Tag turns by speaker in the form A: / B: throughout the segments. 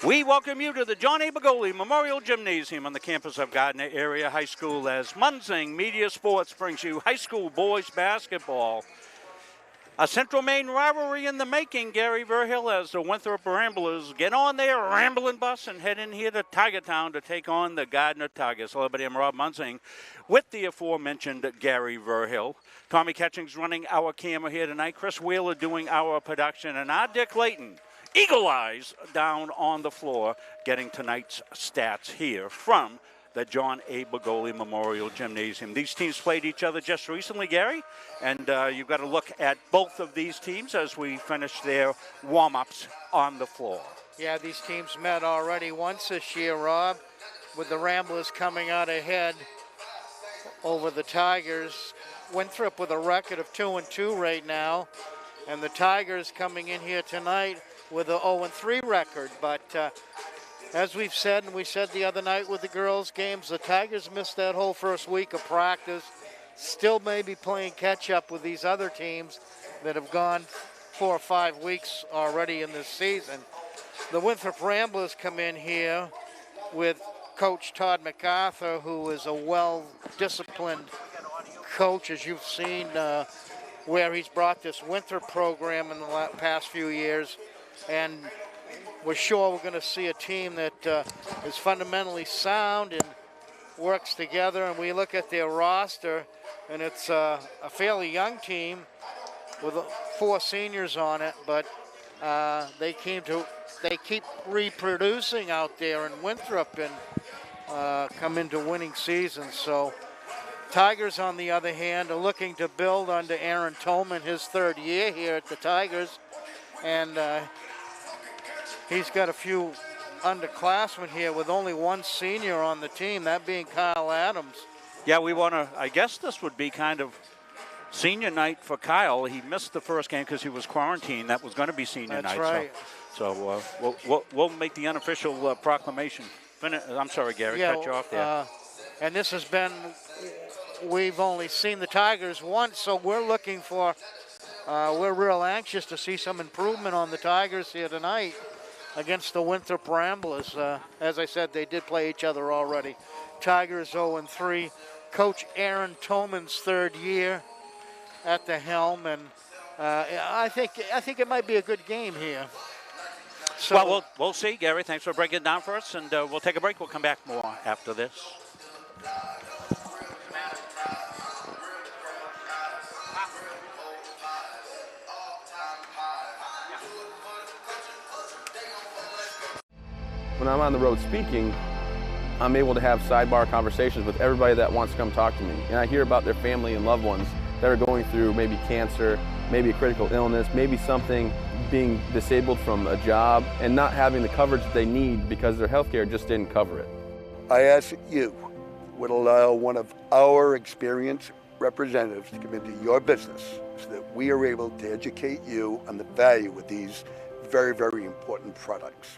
A: We welcome you to the John A. Begoli Memorial Gymnasium on the campus of Gardiner Area High School as Munzing Media Sports brings you high school boys basketball. A Central Maine rivalry in the making, Gary Verhill, as the Winthrop Ramblers get on their rambling bus and head in here to Tiger Town to take on the Gardiner Tigers. Celebrity, I'm Rob Munzing with the aforementioned Gary Verhill. Tommy Ketching's running our camera here tonight. Chris Wheeler doing our production, and our Dick Layton, eagle eyes down on the floor, getting tonight's stats here from the John A. Begoli Memorial Gymnasium. These teams played each other just recently, Gary, and you've got to look at both of these teams as we finish their warm-ups on the floor.
B: Yeah, these teams met already once this year, Rob, with the Ramblers coming out ahead over the Tigers. Winthrop with a record of 2-2 right now, and the Tigers coming in here tonight with a 0-3 record. But as we've said, and we said the other night with the girls' games, the Tigers missed that whole first week of practice. Still maybe playing catch-up with these other teams that have gone 4 or 5 weeks already in this season. The Winthrop Ramblers come in here with Coach Todd MacArthur, who is a well-disciplined coach, as you've seen, where he's brought this Winthrop program in the past few years. And we're sure we're going to see a team that is fundamentally sound and works together. And we look at their roster, and it's a fairly young team with 4 seniors on it, but they keep reproducing out there in Winthrop and come into winning seasons. So Tigers, on the other hand, are looking to build under Aaron Tolman, his 3rd year here at the Tigers. And he's got a few underclassmen here with only 1 senior on the team, that being Kyle Adams.
A: Yeah, we want to, I guess this would be kind of senior night for Kyle. He missed the first game because he was quarantined. That was going to be senior night.
B: That's right.
A: So we'll make the unofficial proclamation. I'm sorry, Gary, cut you off there.
B: And this has been, we've only seen the Tigers once, so we're looking for, we're real anxious to see some improvement on the Tigers here tonight against the Winthrop Ramblers. As I said, they did play each other already. Tigers 0-3. Coach Aaron Tolman's 3rd year at the helm, and I think it might be a good game here. So,
A: well, we'll see, Gary. Thanks for breaking it down for us, and we'll take a break. We'll come back more after this.
C: When I'm on the road speaking, I'm able to have sidebar conversations with everybody that wants to come talk to me. And I hear about their family and loved ones that are going through maybe cancer, maybe a critical illness, maybe something, being disabled from a job and not having the coverage they need because their health care just didn't cover it.
D: I ask you, would allow one of our experienced representatives to come into your business so that we are able to educate you on the value of these very, very important products.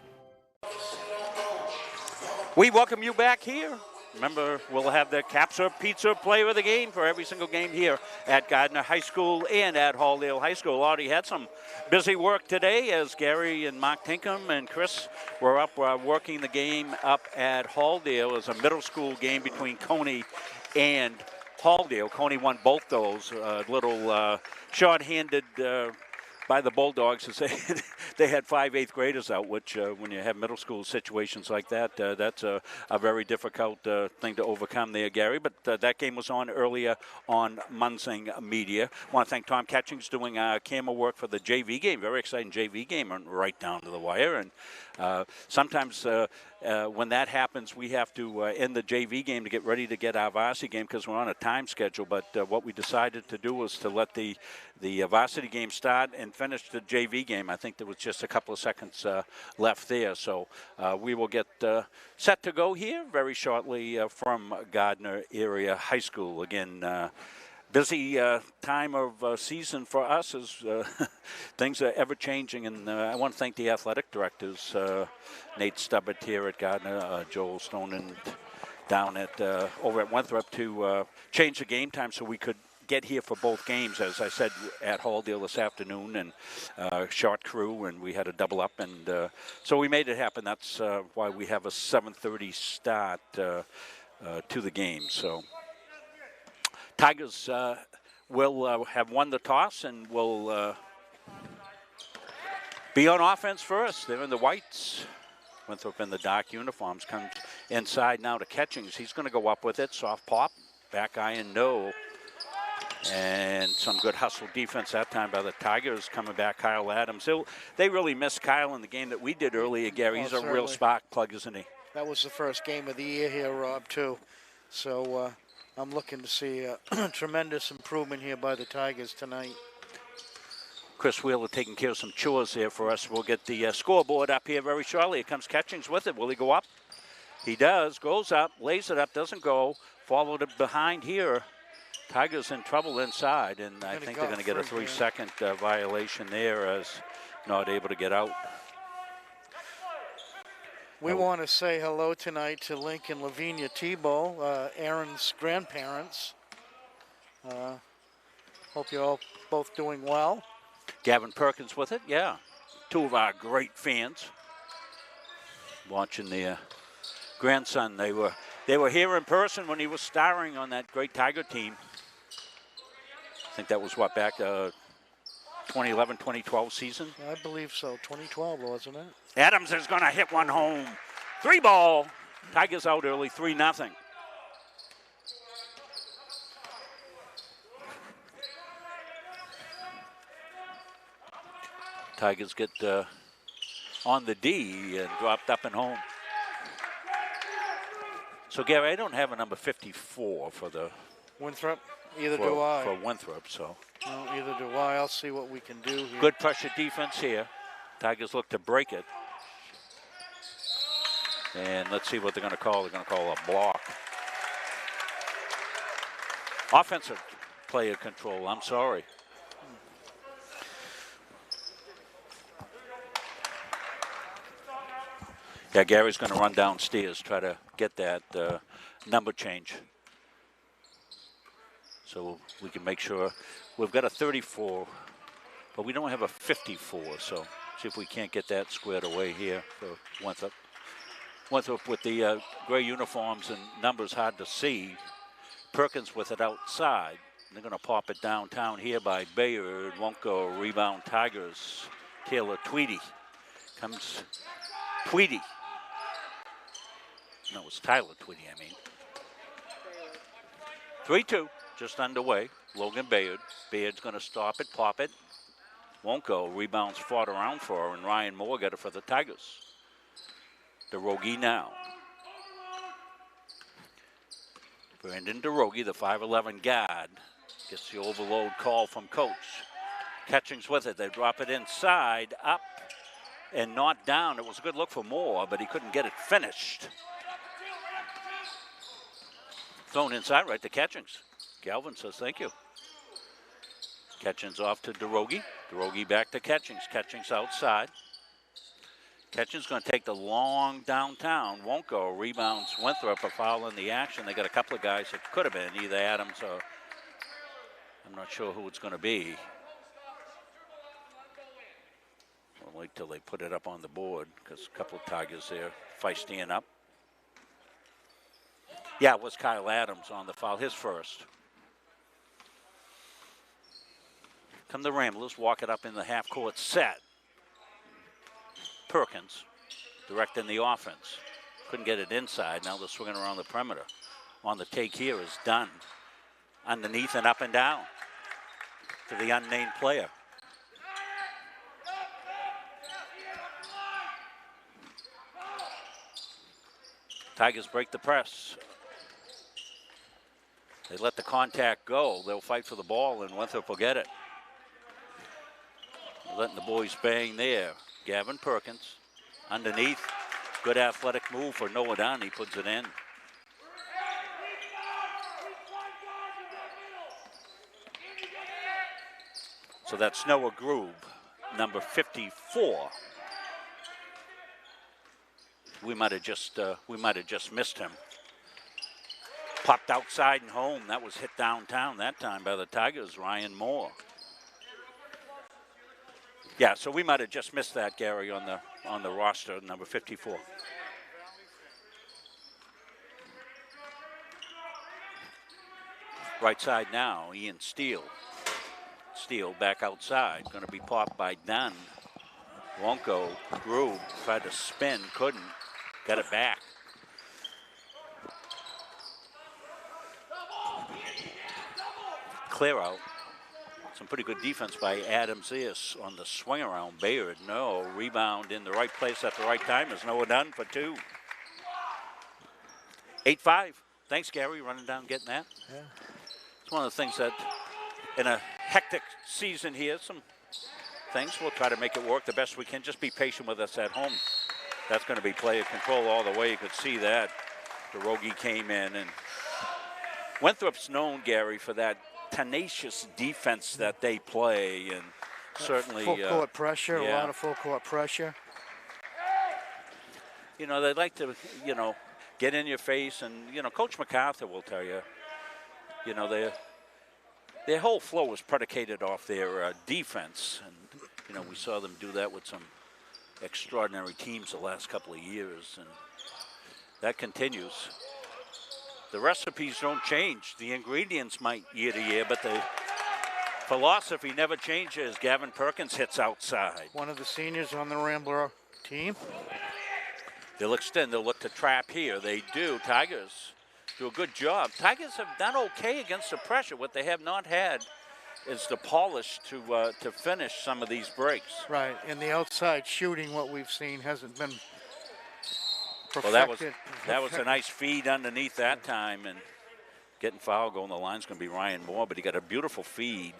A: We welcome you back here. Remember, we'll have the Capser Pizza Player of the Game for every single game here at Gardiner High School and at Halldale High School. Already had some busy work today as Gary and Mark Tinkham and Chris were up working the game up at Halldale. It was a middle school game between Coney and Halldale. Coney won both those. Little short-handed by the Bulldogs as they had 5 8th graders out, which when you have middle school situations like that, that's a very difficult thing to overcome there, Gary. But that game was on earlier on Munsing Media. I want to thank Tom Catchings doing camera work for the JV game. Very exciting JV game, right down to the wire. And sometimes when that happens, we have to end the JV game to get ready to get our varsity game because we're on a time schedule. But what we decided to do was to let the varsity game start and finish the JV game. I think there was just a couple of seconds left there. So we will get set to go here very shortly from Gardiner Area High School. Again, busy time of season for us as things are ever changing. And I want to thank the athletic directors, Nate Stubbart here at Gardiner, Joel Stonen down at over at Winthrop to change the game time so we could get here for both games, as I said, at Halldale this afternoon, and short crew, and we had a double up, and so we made it happen. That's why we have a 7:30 start to the game. So Tigers will have won the toss and will be on offense first. They're in the whites. Winthrop in the dark uniforms comes inside now to Catchings. He's going to go up with it. Soft pop, back iron, no. And some good hustle defense that time by the Tigers coming back. Kyle Adams. They really missed Kyle in the game that we did earlier, Gary. He's a real spark plug, isn't he?
B: That was the first game of the year here, Rob, too. So I'm looking to see a tremendous improvement here by the Tigers tonight.
A: Chris Wheeler taking care of some chores here for us. We'll get the scoreboard up here very shortly. Here comes Catchings with it. Will he go up? He does. Goes up, lays it up, doesn't go. Followed it behind here. Tigers in trouble inside, and I think they're going to get a 3-second violation there as not able to get out.
B: We want to say hello tonight to Link and Lavinia Tebow, Aaron's grandparents. Hope you're all both doing well.
A: Gavin Perkins with it, yeah. Two of our great fans watching the grandson. They were here in person when he was starring on that great Tiger team. I think that was what, back 2011, 2012 season?
B: I believe so. 2012, wasn't it?
A: Adams is going to hit one home. 3-ball. Tigers out early, 3-0. Tigers get on the D and dropped up and home. So, Gary, I don't have a number 54 for the
B: Winthrop. Either do I.
A: For Winthrop, so.
B: No, either do I. I'll see what we can do here.
A: Good pressure defense here. Tigers look to break it. And let's see what they're going to call. They're going to call a block. Offensive player control. I'm sorry. Yeah, Gary's going to run downstairs, try to get that number change. So we can make sure we've got a 34, but we don't have a 54. So see if we can't get that squared away here for Winthrop. Winthrop with the gray uniforms and numbers hard to see. Perkins with it outside. They're going to pop it downtown here by Bayard. Won't go. Rebound Tigers. Taylor Tweedy. Comes Tweedy. No, it was Tyler Tweedy, I mean. 3-2. Just underway. Logan Bayard. Bayard's going to stop it, pop it. Won't go. Rebounds fought around for her, and Ryan Moore got it for the Tigers. DeRogie now. Brandon DeRogie, the 5'11" guard, gets the overload call from coach. Catchings with it. They drop it inside, up, and not down. It was a good look for Moore, but he couldn't get it finished. Thrown inside right to Catchings. Galvin says thank you. Catchings off to DeRogie. DeRogie back to Catchings. Catchings outside. Catchings going to take the long downtown. Won't go. Rebounds Winthrop, a foul in the action. They got a couple of guys that could have been either Adams or I'm not sure who it's going to be. We'll wait till they put it up on the board because a couple of Tigers there feistying up. Yeah, it was Kyle Adams on the foul, his first. Come the Ramblers, walk it up in the half-court set. Perkins directing the offense. Couldn't get it inside. Now they're swinging around the perimeter. On the take here is Dunn. Underneath and up and down to the unnamed player. Tigers break the press. They let the contact go. They'll fight for the ball, and Winthrop will get it. Letting the boys bang there. Gavin Perkins underneath. Good athletic move for Noah Dunn. He puts it in. So that's Noah Grube, number 54. We might have just missed him. Popped outside and home. That was hit downtown that time by the Tigers, Ryan Moore. Yeah, so we might have just missed that, Gary, on the roster, number 54. Right side now, Ian Steele. Steele back outside, going to be popped by Dunn. Won't go. Grube tried to spin, couldn't. Got it back. Clear out. Some pretty good defense by Adams is on the swing around. Bayard, no. Rebound in the right place at the right time is Noah Dunn for two. 8-5. Thanks, Gary, running down getting that.
B: Yeah.
A: It's one of the things that in a hectic season here, some things we'll try to make it work the best we can. Just be patient with us at home. That's going to be player control all the way. You could see that. DeRogie came in, and Winthrop's known, Gary, for that tenacious defense that they play, and certainly
B: full court pressure,
A: yeah.
B: a lot of full court pressure.
A: You know, they like to, get in your face, and Coach MacArthur will tell you, their whole flow was predicated off their defense, and we saw them do that with some extraordinary teams the last couple of years, and that continues. The recipes don't change. The ingredients might year to year, but the philosophy never changes. Gavin Perkins hits outside.
B: One of the seniors on the Rambler team.
A: They'll extend. They'll look to trap here. They do. Tigers do a good job. Tigers have done okay against the pressure. What they have not had is the polish to finish some of these breaks.
B: Right, and the outside shooting, what we've seen, hasn't been perfected.
A: Well, that was a nice feed underneath that time, and getting foul going the line's going to be Ryan Moore, but he got a beautiful feed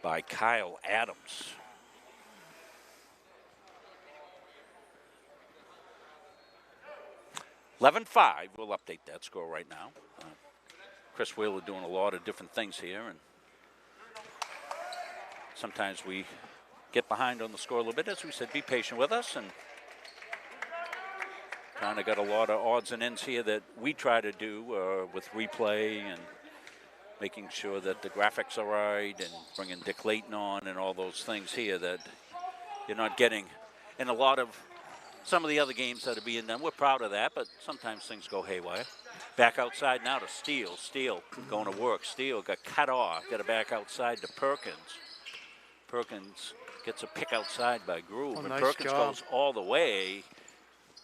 A: by Kyle Adams. (11-5). We'll update that score right now. Chris Wheeler doing a lot of different things here, and sometimes we get behind on the score a little bit. As we said, be patient with us, and kind of got a lot of odds and ends here that we try to do with replay and making sure that the graphics are right and bringing Dick Layton on and all those things here that you're not getting in a lot of some of the other games that are being done. We're proud of that, but sometimes things go haywire. Back outside now to Steele. Steele going to work. Steele got cut off. Got it back outside to Perkins. Perkins gets a pick outside by Groove. And
B: nice
A: Perkins
B: job.
A: goes all the way.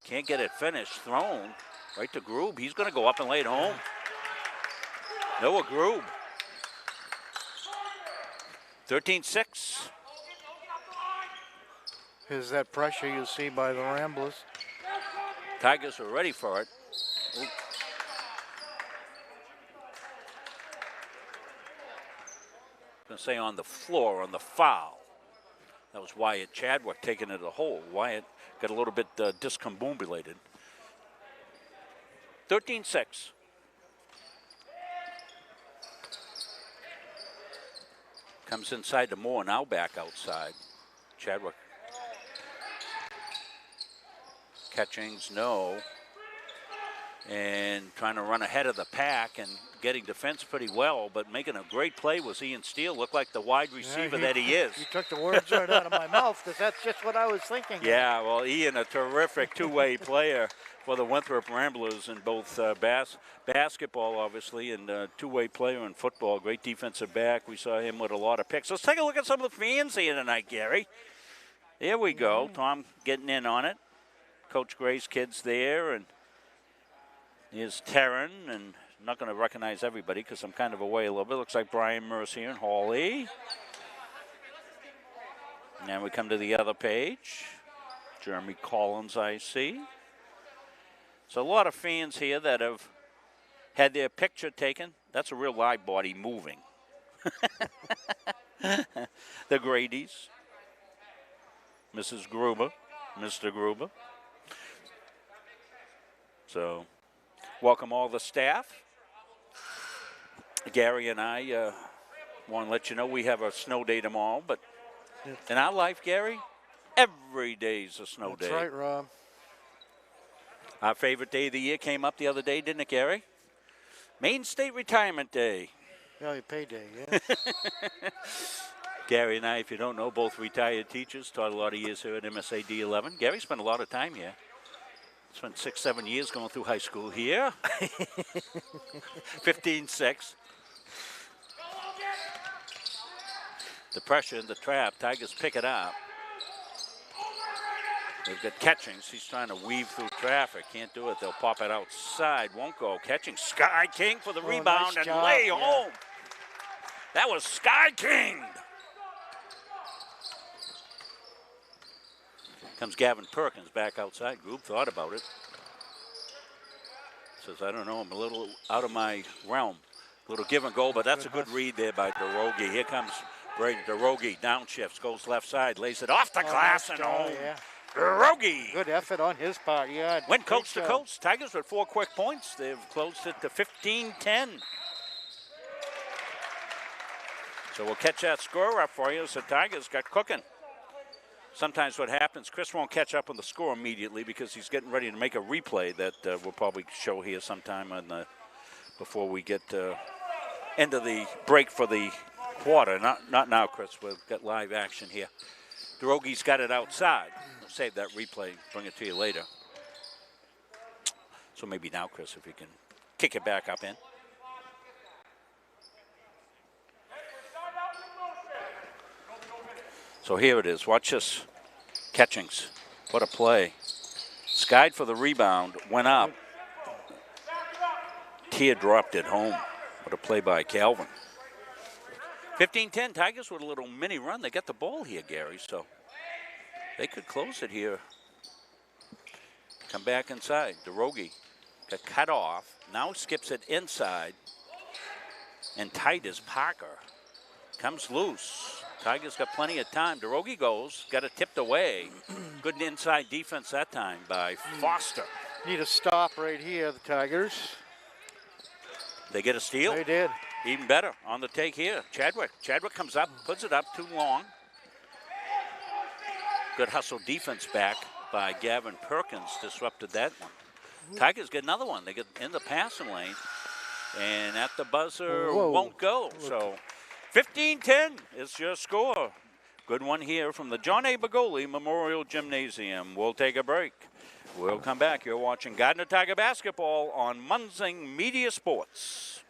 A: Can't get it finished. Thrown right to Groove. He's going to go up and lay it home. Noah Groove. 13-6.
B: Is that pressure you see by the Ramblers?
A: Tigers are ready for it. Ooh. Going to say on the floor, on the foul. That was Wyatt Chadwick taking it to the hole. Wyatt got a little bit discombobulated. 13-6. Comes inside to Moore, now back outside. Chadwick. Catchings, no. And trying to run ahead of the pack and getting defense pretty well, but making a great play was Ian Steele. Looked like the wide receiver that he is.
B: You took the words right out of my mouth, because that's just what I was thinking.
A: Yeah, well, Ian, a terrific two-way player for the Winthrop Ramblers in both basketball, obviously, and two-way player in football. Great defensive back. We saw him with a lot of picks. Let's take a look at some of the fans here tonight, Gary. There we go. Tom getting in on it. Coach Gray's kids there, and here's Terran, and I'm not going to recognize everybody because I'm kind of away a little bit. Looks like Brian Mercier and Hawley. And then we come to the other page. Jeremy Collins, I see. So a lot of fans here that have had their picture taken. That's a real live body moving. The Grady's. Mrs. Gruber. Mr. Gruber. So welcome all the staff. Gary and I want to let you know we have a snow day tomorrow, but in our life, Gary, every day's a snow day.
B: That's right, Rob.
A: Our favorite day of the year came up the other day, didn't it, Gary? Maine State Retirement Day.
B: Yeah, your payday, yeah.
A: Gary and I, if you don't know, both retired teachers, taught a lot of years here at MSA D11. Gary spent a lot of time here. Spent 6-7 years going through high school here. 15-6. The pressure in the trap. Tigers pick it up. They've got Catchings. He's trying to weave through traffic. Can't do it. They'll pop it outside. Won't go. Catching Sky King for the rebound
B: nice
A: and
B: job,
A: lay
B: yeah.
A: home. That was Sky King. Comes Gavin Perkins back outside. Group thought about it. Says, I don't know, I'm a little out of my realm. A little give and go, but that's a good read there by DeRogie. Here comes Braden DeRogie. Downshifts, goes left side, lays it off the glass and home.
B: Yeah.
A: DeRogie.
B: Good effort on his part, yeah.
A: Went coast to coast. Tigers with 4 quick points. They've closed it to 15-10. So we'll catch that score up for you. So Tigers got cooking. Sometimes what happens, Chris won't catch up on the score immediately because he's getting ready to make a replay that we'll probably show here sometime before we get end of the break for the quarter. Not now, Chris. We've got live action here. DeRogie's got it outside. We'll save that replay, bring it to you later. So maybe now, Chris, if you can kick it back up in. So here it is. Watch this. Catchings. What a play. Skied for the rebound. Went up. Tia dropped it home. What a play by Calvin. 15-10. Tigers with a little mini run. They got the ball here, Gary, so they could close it here. Come back inside. DeRogie got cut off. Now skips it inside. And tight is Parker. Comes loose. Tigers got plenty of time. DeRogie goes, got it tipped away. Good inside defense that time by Foster.
B: Need a stop right here, the Tigers.
A: They get a steal.
B: They did.
A: Even better on the take here. Chadwick. Chadwick comes up, puts it up too long. Good hustle defense back by Gavin Perkins. Disrupted that one. Tigers get another one. They get in the passing lane. And at the buzzer, won't go. So 15-10 is your score. Good one here from the John A. Begoli Memorial Gymnasium. We'll take a break. We'll come back. You're watching Gardiner Tiger Basketball on Munzing Media Sports.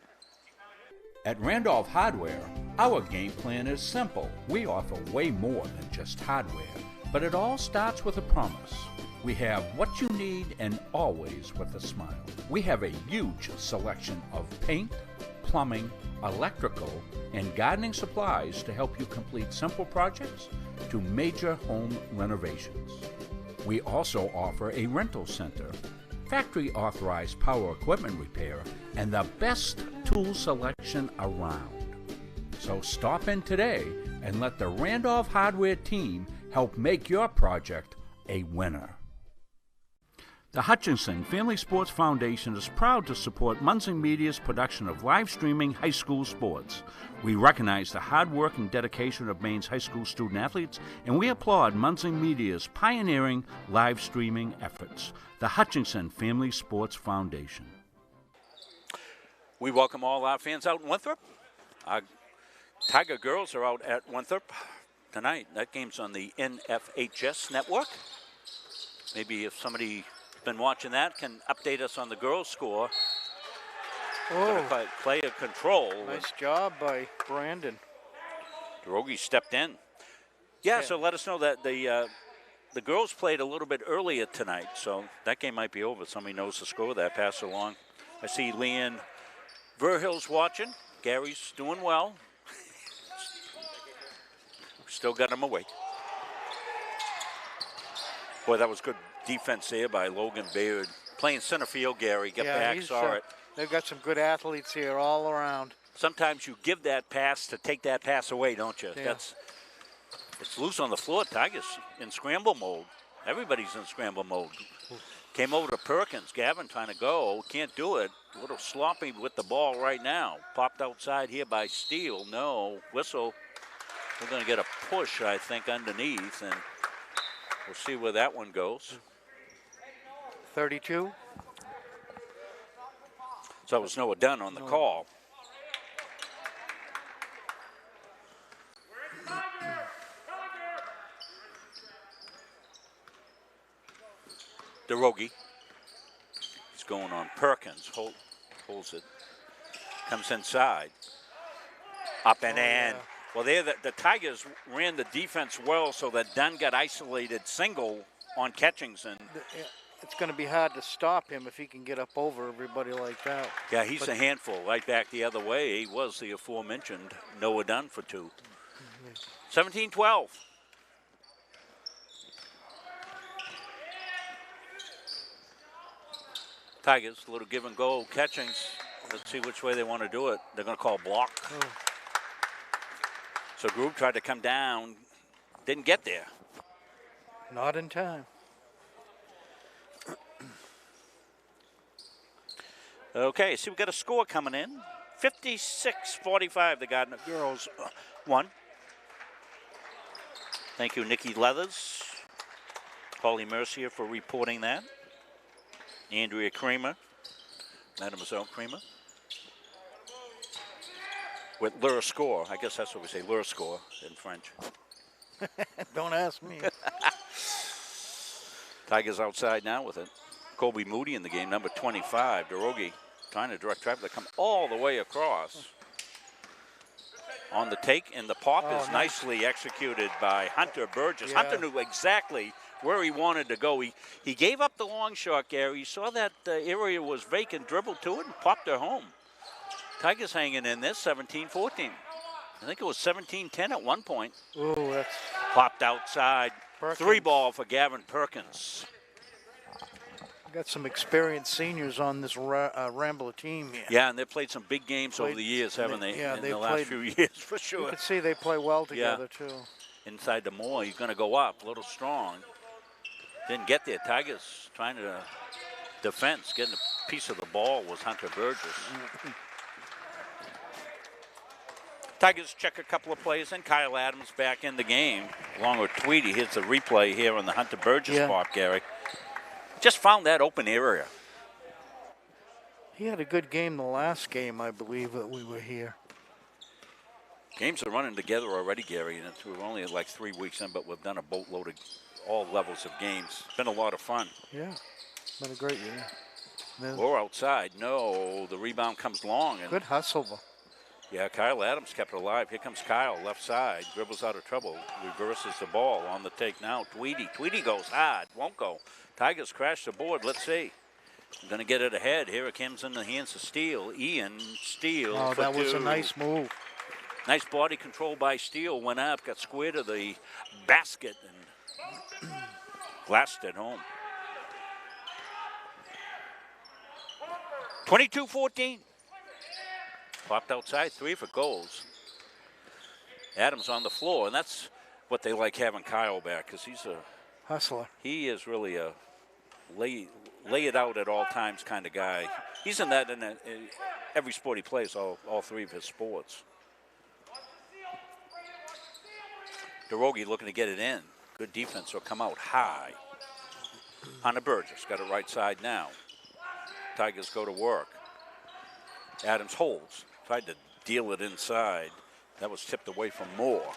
E: At Randolph Hardware, our game plan is simple. We offer way more than just hardware, but it all starts with a promise. We have what you need and always with a smile. We have a huge selection of paint, plumbing, electrical, and gardening supplies to help you complete simple projects to major home renovations. We also offer a rental center, factory authorized power equipment repair, and the best tool selection around. So stop in today and let the Randolph Hardware team help make your project a winner. The Hutchinson Family Sports Foundation is proud to support Munson Media's production of live streaming high school sports. We recognize the hard work and dedication of Maine's high school student athletes, and we applaud Munson Media's pioneering live streaming efforts. The Hutchinson Family Sports Foundation.
A: We welcome all our fans out in Winthrop. Our Tiger girls are out at Winthrop tonight. That game's on the NFHS network. Maybe if somebody been watching that can update us on the girls' score. Player control.
B: Nice job by Brandon.
A: Drogi stepped in. Yeah, so let us know that the girls played a little bit earlier tonight, so that game might be over. Somebody knows the score of that. Pass along. I see Leanne Verhill's watching. Gary's doing well. Still got him awake. Boy, that was good defense there by Logan Baird. Playing center field, Gary. Get back, saw it.
B: They've got some good athletes here all around.
A: Sometimes you give that pass to take that pass away, don't you?
B: Yeah.
A: It's loose on the floor. Tigers in scramble mode. Everybody's in scramble mode. Came over to Perkins. Gavin trying to go. Can't do it. A little sloppy with the ball right now. Popped outside here by Steele. No. Whistle. We're going to get a push, I think, underneath. And we'll see where that one goes.
B: 32.
A: So it was Noah Dunn on the call. DeRogi. He's going on Perkins. Holds it. Comes inside. Up and in.
B: Yeah.
A: Well, there the Tigers ran the defense well so that Dunn got isolated single on catchings. And
B: it's going to be hard to stop him if he can get up over everybody like that.
A: yeah, he's a handful. Right back the other way, he was the aforementioned Noah Dunn for two. 17-12. Tigers, a little give and go catchings. Let's see which way they want to do it. They're going to call block.
B: Oh.
A: So Groove tried to come down, didn't get there.
B: Not in time.
A: Okay, so we've got a score coming in. 56-45, the Gardiner girls won. Thank you, Nikki Leathers. Holly Mercier for reporting that. Andrea Kramer, Mademoiselle Kramer. With Lure Score. I guess that's what we say, Lure Score in French.
B: Don't ask me.
A: Tigers outside now with it. Colby Moody in the game, number 25. DeRogi trying to direct traffic to come all the way across. On the take, and the pop is nicely executed by Hunter Burgess.
B: Yeah.
A: Hunter knew exactly where he wanted to go. He gave up the long shot, Gary. He saw that area was vacant, dribbled to it, and popped her home. Tigers hanging in this, 17-14. I think it was 17-10 at one point.
B: Ooh, that's
A: Popped outside.
B: Perkins.
A: 3-ball for Gavin Perkins.
B: got some experienced seniors on this Rambler team here.
A: Yeah, and they've played some big games over the years, haven't they?
B: Yeah,
A: in
B: they've
A: the last
B: played,
A: few years, for
B: You
A: sure.
B: can see they play well together, too.
A: Inside the more, he's going to go up, a little strong. Didn't get there. Tigers trying to defense, getting a piece of the ball was Hunter Burgess. Tigers check a couple of plays, and Kyle Adams back in the game, along with Tweedy. Here's the replay here on the Hunter Burgess pop, Gary. Just found that open area.
B: He had a good game the last game, I believe, that we were here.
A: Games are running together already, Gary, and we're only like 3 weeks in, but we've done a boatload of all levels of games. It's been a lot of fun.
B: Yeah, it's been a great year.
A: Or outside. No, the rebound comes long. And
B: good hustle.
A: yeah, Kyle Adams kept it alive. Here comes Kyle, left side, dribbles out of trouble, reverses the ball on the take now. Tweedy goes hard, won't go. Tigers crash the board. Let's see. Going to get it ahead. Here it comes in the hands of Steele. Ian Steele.
B: Oh, that was
A: two.
B: a nice move.
A: Nice body control by Steele. Went up, got square to the basket, and glassed it home. 22-14. Popped outside, 3 if it goes. Adams on the floor, and that's what they like having Kyle back, because he's a
B: hustler.
A: He is really a lay it out at all times kind of guy. He's in that in every sport he plays, all three of his sports. DeRogie looking to get it in. Good defense will come out high. Hunter Burgess got it right side now. Tigers go to work. Adams holds. Tried to deal it inside. That was tipped away from Moore.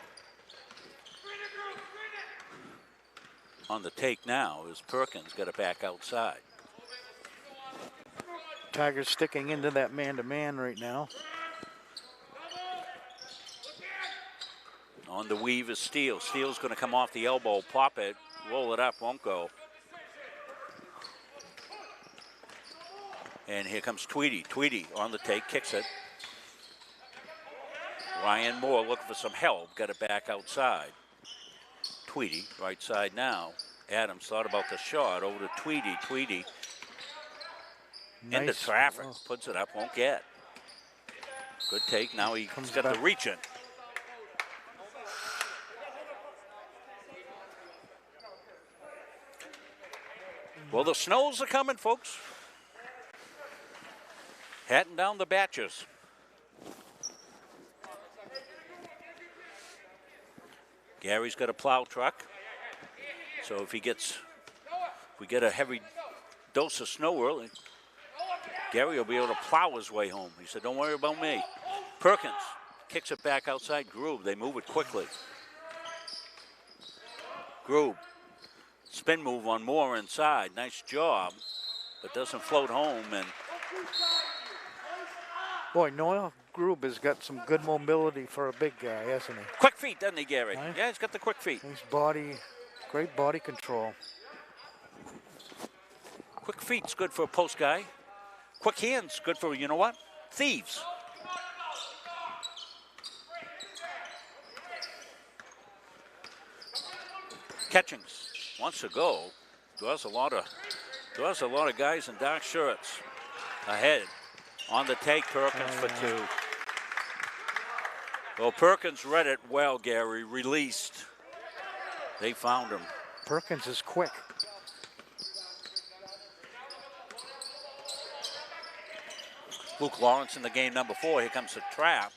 A: On the take now is Perkins. Got it back outside.
B: Tigers sticking into that man-to-man right now.
A: On the weave is Steele. Steele's going to come off the elbow, pop it, roll it up, won't go. And here comes Tweedy. Tweedy on the take, kicks it. Ryan Moore looking for some help, got it back outside. Tweedy, right side now. Adams thought about the shot, over to Tweedy. Tweedy into traffic, puts it up, won't get. Good take, now he's got the reach in. Well, the snows are coming, folks. Hatting down the batches. Gary's got a plow truck. So if we get a heavy dose of snow early, Gary will be able to plow his way home. He said, don't worry about me. Perkins kicks it back outside Grube. They move it quickly. Grube. Spin move on Moore inside. Nice job, but doesn't float home. And
B: boy, Noel Grube has got some good mobility for a big guy, hasn't he?
A: Quick feet, doesn't he, Gary?
B: Right.
A: Yeah, he's got the quick feet.
B: Nice body, great body control.
A: Quick feet's good for a post guy. Quick hands, good for, you know what? Thieves. Catchings wants to go. Draws a lot of guys in dark shirts. Ahead. On the take, Perkins for two. Well, Perkins read it well, Gary. Released. They found him.
B: Perkins is quick.
A: Luke Lawrence in the game, number 4. Here comes the trap.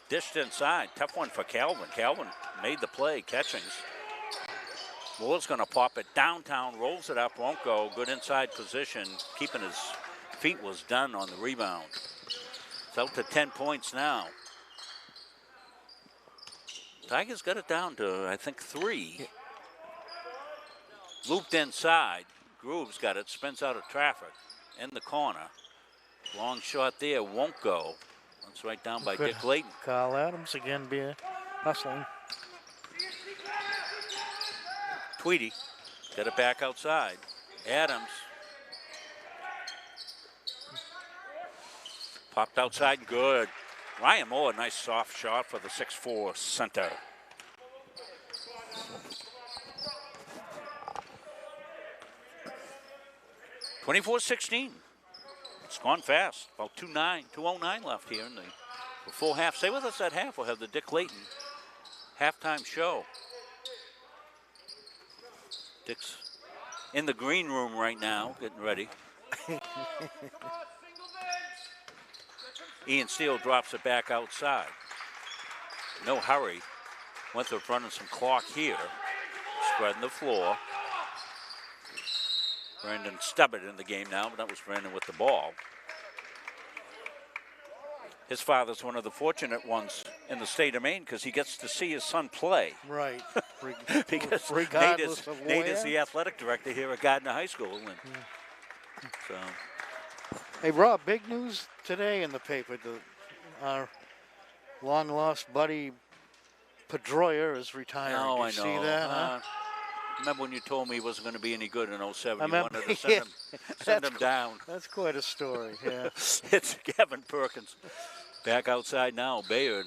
A: Dished inside. Tough one for Calvin. Calvin made the play. Catchings. Moore's going to pop it downtown, rolls it up, won't go. Good inside position. Keeping his feet was done on the rebound. It's out to 10 points now. Tigers got it down to, I think, 3. Looped inside. Groove's got it, spins out of traffic. In the corner. Long shot there, won't go. That's right down by Dick Layton.
B: Kyle Adams again being hustling.
A: Tweedy got it back outside. Adams popped outside, good. Ryan Moore, nice soft shot for the 6'4" center. (24-16). It's gone fast. About 2:09 left here in the full half. Stay with us at half. We'll have the Dick Layton halftime show. Dick's in the green room right now, getting ready. Ian Steele drops it back outside. No hurry. Winthrop running some clock here. Spreading the floor. Brandon Stubbard in the game now, but that was Brandon with the ball. His father's one of the fortunate ones in the state of Maine because he gets to see his son play.
B: Right.
A: Because
B: regardless of
A: Nate
B: where.
A: is the athletic director here at Gardiner High School. And so.
B: Hey, Rob, big news today in the paper. Our long-lost buddy Pedroia is retiring.
A: No,
B: Did you
A: I know.
B: see that, huh?
A: Remember when you told me he wasn't going to be any good in 07?
B: I
A: You
B: remember,
A: wanted to send him down.
B: That's quite a story, yeah.
A: It's Kevin Perkins. Back outside now. Bayard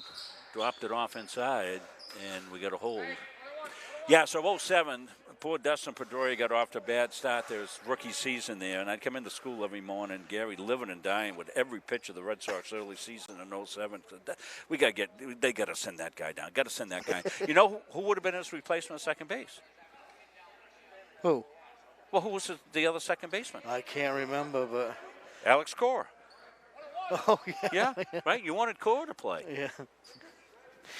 A: dropped it off inside, and we got a hold. Yeah, so 07, poor Dustin Pedroia got off to a bad start. There's rookie season there, and I'd come into school every morning, Gary, living and dying with every pitch of the Red Sox early season in 07. They got to send that guy down. Got to send that guy. You know who would have been his replacement at second base?
B: Who?
A: Well, who was the other second baseman?
B: I can't remember, but
A: Alex Cora.
B: oh yeah.
A: Yeah, right. You wanted Cora to play.
B: Yeah.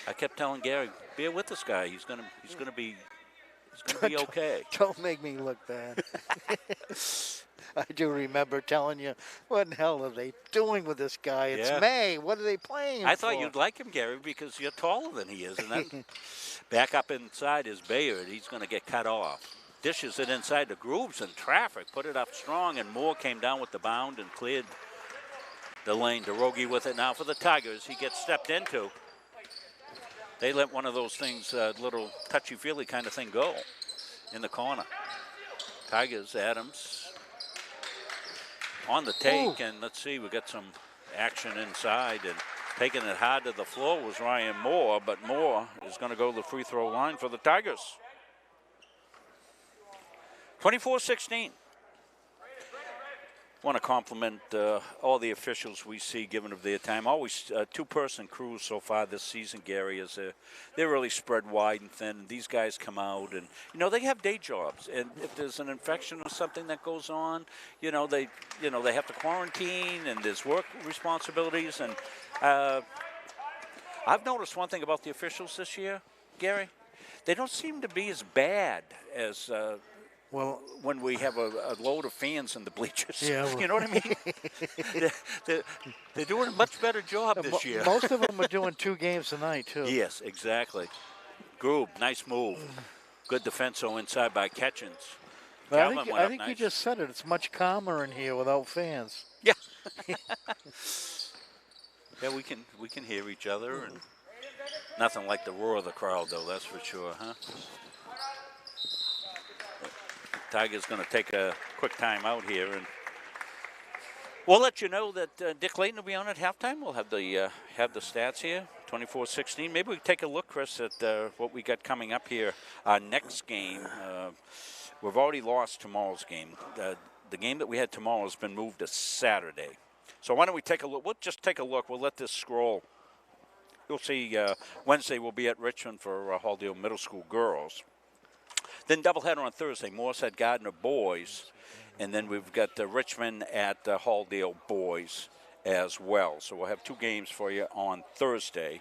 A: I kept telling Gary, bear with this guy. He's gonna be okay.
B: Don't make me look bad. I do remember telling you, what in the hell are they doing with this guy? It's
A: Yeah.
B: May. What are they playing
A: I
B: for?
A: thought you'd like him, Gary, because you're taller than he is. And then back up inside is Bayard. He's going to get cut off. Dishes it inside the grooves and traffic. Put it up strong, and Moore came down with the bound and cleared the lane. DeRogie with it now for the Tigers. He gets stepped into. They let one of those things, little touchy-feely kind of thing, go in the corner. Tigers, Adams on the take, and let's see, we got some action inside, and taking it hard to the floor was Ryan Moore, but Moore is going to go to the free throw line for the Tigers. 24-16. Want to compliment all the officials we see giving of their time. Always two-person crews so far this season, Gary, is they're really spread wide and thin. These guys come out and, they have day jobs. And if there's an infection or something that goes on, they have to quarantine, and there's work responsibilities. And I've noticed one thing about the officials this year, Gary. They don't seem to be as bad as
B: well,
A: when we have a load of fans in the bleachers.
B: Yeah, well.
A: You know what I mean? they're doing a much better job this year.
B: Most of them are doing 2 games a night, too.
A: Yes, exactly. Groob, nice move. Good defense inside by Ketchens.
B: But
A: Calvin
B: I think,
A: went up
B: you
A: nice.
B: just said it. It's much calmer in here without fans.
A: Yeah. Yeah, we can hear each other, and nothing like the roar of the crowd, though. That's for sure, huh? Tigers going to take a quick time out here, and we'll let you know that Dick Layton will be on at halftime. We'll have the stats here, 24-16. Maybe we can take a look, Chris, at what we got coming up here. Our next game, we've already lost tomorrow's game. The game that we had tomorrow has been moved to Saturday. So why don't we take a look? We'll just take a look. We'll let this scroll. You'll see Wednesday we'll be at Richmond for Halldale Middle School girls. Then doubleheader on Thursday, Moorehead Gardiner boys, and then we've got Richmond at Halldale boys as well. So we'll have 2 games for you on Thursday,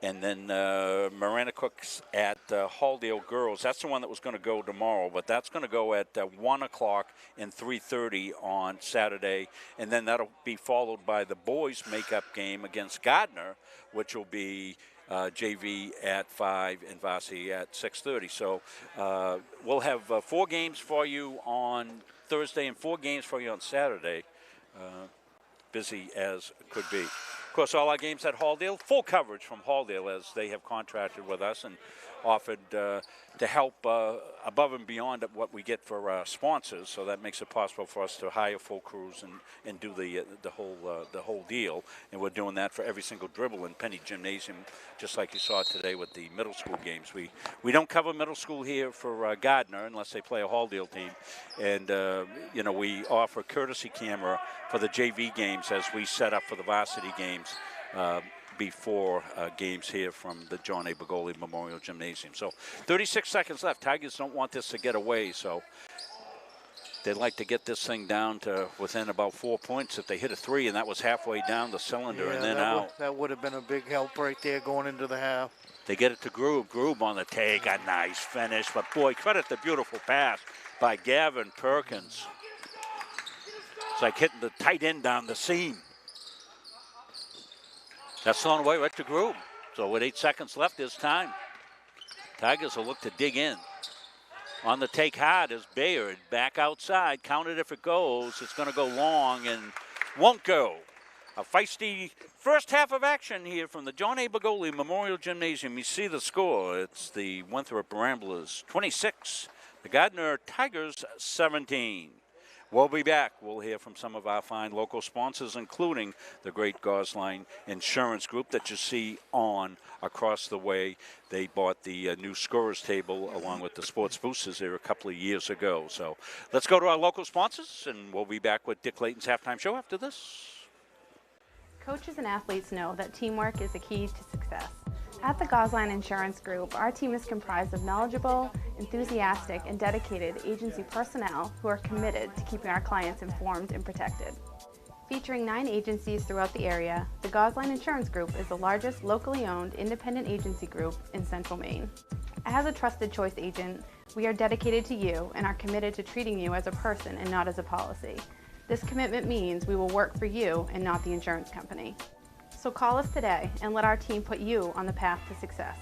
A: and then Marana Cooks at Halldale girls. That's the one that was going to go tomorrow, but that's going to go at 1 o'clock and 3:30 on Saturday, and then that'll be followed by the boys' makeup game against Gardiner, which will be JV at 5 and Varsity at 6:30. So we'll have 4 games for you on Thursday and 4 games for you on Saturday. Busy as could be. Of course, all our games at Halldale, full coverage from Halldale as they have contracted with us and offered to help above and beyond what we get for sponsors. So that makes it possible for us to hire full crews and do the whole deal. And we're doing that for every single dribble in Penny Gymnasium, just like you saw today with the middle school games. We don't cover middle school here for Gardiner unless they play a Halldale team. And, we offer courtesy camera for the JV games as we set up for the varsity games before games here from the John A. Begoli Memorial Gymnasium. So 36 seconds left. Tigers don't want this to get away, so they'd like to get this thing down to within about 4 points. If they hit a 3, and that was halfway down the cylinder and then out.
B: That would have been a big help right there going into the half.
A: They get it to Groob. Groob on the take. A nice finish. But, boy, credit the beautiful pass by Gavin Perkins. It's like hitting the tight end down the seam. That's thrown away right to Groob. So with 8 seconds left, there's time. Tigers will look to dig in. On the take hard is Bayard. Back outside. Count it if it goes. It's going to go long and won't go. A feisty first half of action here from the John A. Begoli Memorial Gymnasium. You see the score. It's the Winthrop Ramblers 26. The Gardiner Tigers 17. We'll be back. We'll hear from some of our fine local sponsors, including the great Gosline Insurance Group that you see on across the way. They bought the new scorers table along with the sports boosters there a couple of years ago. So let's go to our local sponsors, and we'll be back with Dick Layton's halftime show after this.
F: Coaches and athletes know that teamwork is the key to success. At the Gosline Insurance Group, our team is comprised of knowledgeable, enthusiastic, and dedicated agency personnel who are committed to keeping our clients informed and protected. Featuring 9 agencies throughout the area, the Gosline Insurance Group is the largest locally owned independent agency group in Central Maine. As a trusted choice agent, we are dedicated to you and are committed to treating you as a person and not as a policy. This commitment means we will work for you and not the insurance company. So call us today and let our team put you on the path to success.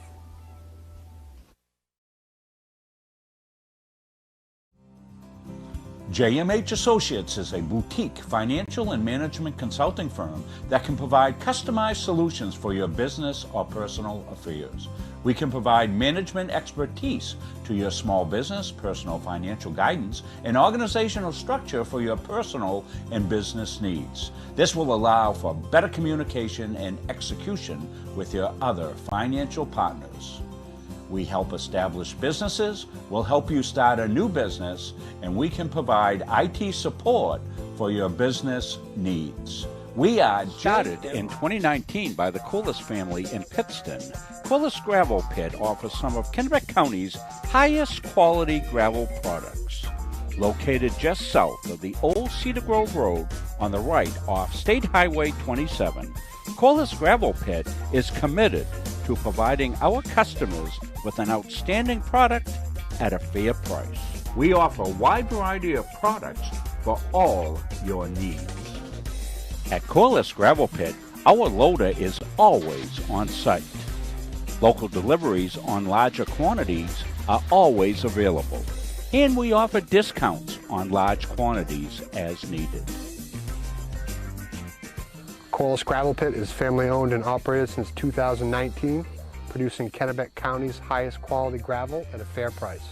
E: JMH Associates is a boutique financial and management consulting firm that can provide customized solutions for your business or personal affairs. We can provide management expertise to your small business, personal financial guidance, and organizational structure for your personal and business needs. This will allow for better communication and execution with your other financial partners. We help establish businesses, we'll help you start a new business, and we can provide IT support for your business needs. We are started in 2019 by the Corliss family in Pittston. Corliss Gravel Pit offers some of Kennebec County's highest quality gravel products. Located just south of the old Cedar Grove Road on the right off State Highway 27, Corliss Gravel Pit is committed to providing our customers with an outstanding product at a fair price. We offer a wide variety of products for all your needs. At Corliss Gravel Pit, our loader is always on site. Local deliveries on larger quantities are always available, and we offer discounts on large quantities as needed.
G: Corliss Gravel Pit is family owned and operated since 2019, producing Kennebec County's highest quality gravel at a fair price.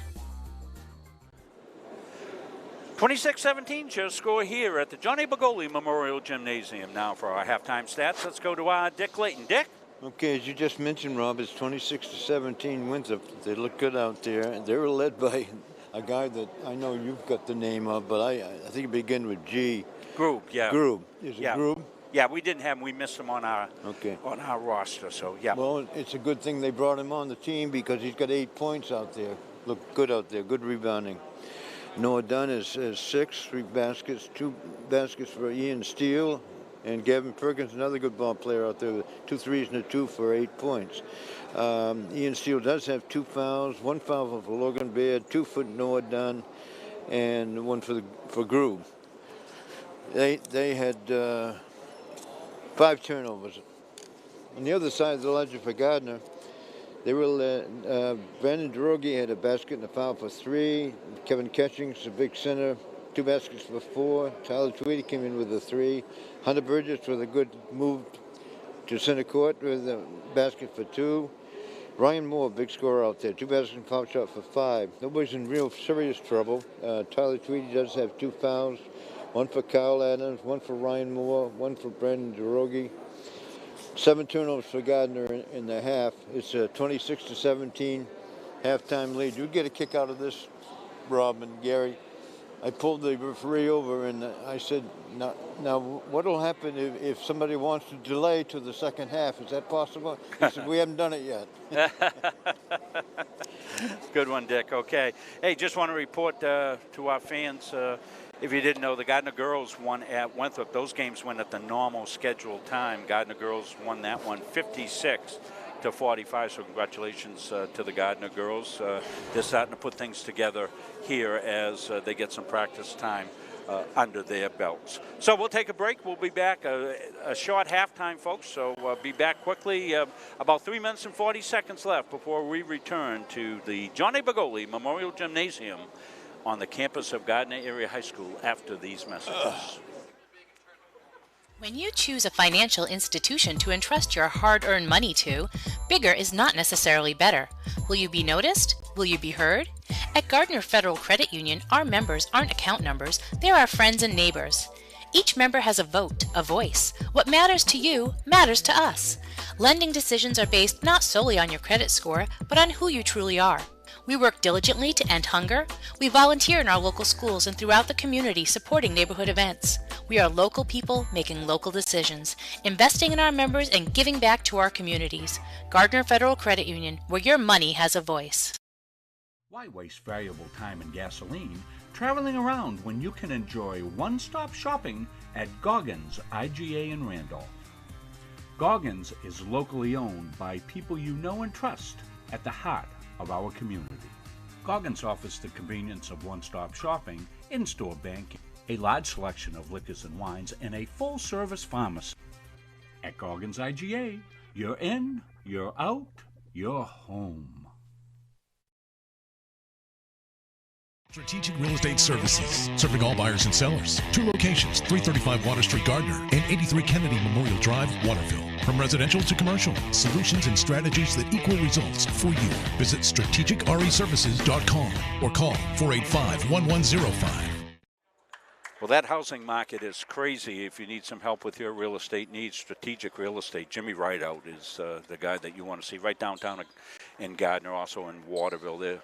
A: 26-17 shows score here at the Johnny Bagoli Memorial Gymnasium. Now for our halftime stats, let's go to Dick Layton. Dick?
H: Okay, as you just mentioned, Rob, it's 26-17 Winthrop. They look good out there, and they were led by a guy that I know you've got the name of, but I think it began with G.
A: Groob, yeah.
H: Groob. Is it
A: yeah.
H: Groob?
A: Yeah, we didn't have him. We missed him on our roster, so yeah.
H: Well, it's a good thing they brought him on the team because he's got 8 points out there. Look good out there, good rebounding. Noah Dunn is 6, 3 baskets, 2 baskets for Ian Steele, and Gavin Perkins, another good ball player out there, with 2 threes and a 2 for 8 points. Ian Steele does have 2 fouls, 1 foul for Logan Baird, 2 for Noah Dunn, and 1 for Groob. They had 5 turnovers. On the other side of the ledger for Gardiner, they were Brandon Drogi had a basket and a foul for 3. Kevin Ketchings, a big center, 2 baskets for 4. Tyler Tweedy came in with a 3. Hunter Burgess with a good move to center court with a basket for 2. Ryan Moore, big scorer out there, 2 baskets and foul shot for 5. Nobody's in real serious trouble. Tyler Tweedy does have 2 fouls, 1 for Kyle Adams, 1 for Ryan Moore, 1 for Brandon Drogi. 7 turnovers for Gardiner in the half. It's a 26-17 halftime lead. You get a kick out of this, Rob and Gary. I pulled the referee over and I said, now what will happen if somebody wants to delay to the second half? Is that possible? He said, we haven't done it yet.
A: Good one, Dick. Okay. Hey, just want to report to our fans, if you didn't know, the Gardiner girls won at Winthrop. Those games went at the normal scheduled time. Gardiner girls won that one 56-45. So congratulations to the Gardiner girls. They're starting to put things together here as they get some practice time under their belts. So we'll take a break. We'll be back. A short halftime, folks. So be back quickly. About 3 minutes and 40 seconds left before we return to the Johnny Bagoli Memorial Gymnasium on the campus of Gardiner Area High School after these messages.
I: When you choose a financial institution to entrust your hard-earned money to, bigger is not necessarily better. Will you be noticed? Will you be heard? At Gardiner Federal Credit Union, our members aren't account numbers, they're our friends and neighbors. Each member has a vote, a voice. What matters to you matters to us. Lending decisions are based not solely on your credit score, but on who you truly are. We work diligently to end hunger. We volunteer in our local schools and throughout the community supporting neighborhood events. We are local people making local decisions, investing in our members and giving back to our communities. Gardiner Federal Credit Union, where your money has a voice.
E: Why waste valuable time and gasoline traveling around when you can enjoy one-stop shopping at Goggins IGA in Randolph? Goggins is locally owned by people you know and trust at the heart of our community. Goggins offers the convenience of one-stop shopping, in-store banking, a large selection of liquors and wines, and a full-service pharmacy. At Goggins IGA, you're in, you're out, you're home.
J: Strategic Real Estate Services, serving all buyers and sellers. 2 locations, 335 Water Street, Gardiner, and 83 Kennedy Memorial Drive, Waterville. From residential to commercial, solutions and strategies that equal results for you. Visit strategicreservices.com or call 485-1105.
A: Well, that housing market is crazy. If you need some help with your real estate needs, Strategic Real Estate, Jimmy Rideout is the guy that you want to see right downtown in Gardiner, also in Waterville.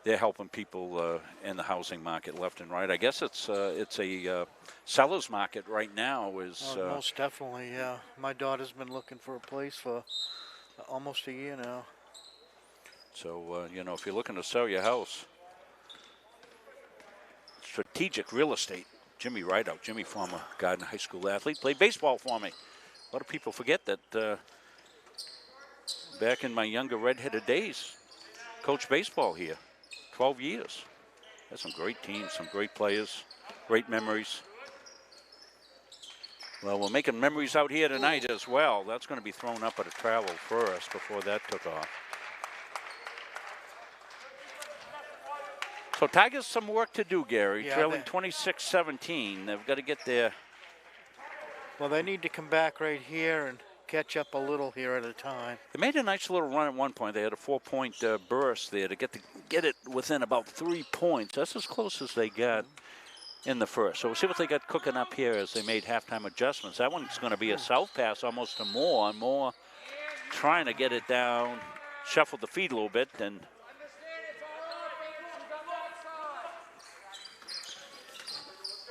A: They're helping people in the housing market left and right. I guess it's a seller's market right now.
B: Most definitely, yeah. My daughter's been looking for a place for almost a year now.
A: So, if you're looking to sell your house, Strategic Real Estate, Jimmy Rideout. Jimmy, former Gardiner High School athlete, played baseball for me. A lot of people forget that back in my younger redheaded days, coached baseball here. 12 years. Had some great teams, some great players, great memories. Well, we're making memories out here tonight as well. That's going to be thrown up at a travel first before that took off. So Tigers some work to do, Gary.
B: Yeah,
A: trailing 26-17. They've got to get there.
B: Well, they need to come back right here and catch up a little here at a time.
A: They made a nice little run at one point. They had a 4-point burst there to get it within about 3 points. That's as close as they got in the first. So we'll see what they got cooking up here as they made halftime adjustments. That one's going to be a south pass almost to Moore. Moore trying to get it down, shuffle the feet a little bit, and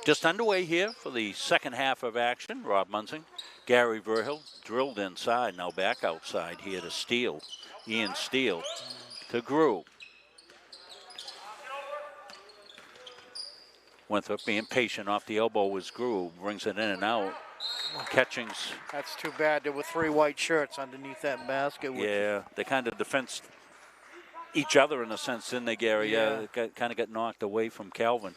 A: just underway here for the second half of action. Rob Munzing, Gary Verhill drilled inside, now back outside here to Steele. Ian Steele to Grew. Winthrop being patient off the elbow was Grew, brings it in and out. Catching's.
B: That's too bad. There were 3 white shirts underneath that basket.
A: Yeah, they kind of defensed each other in a sense, didn't they, Gary? Yeah, kind of got knocked away from Calvin.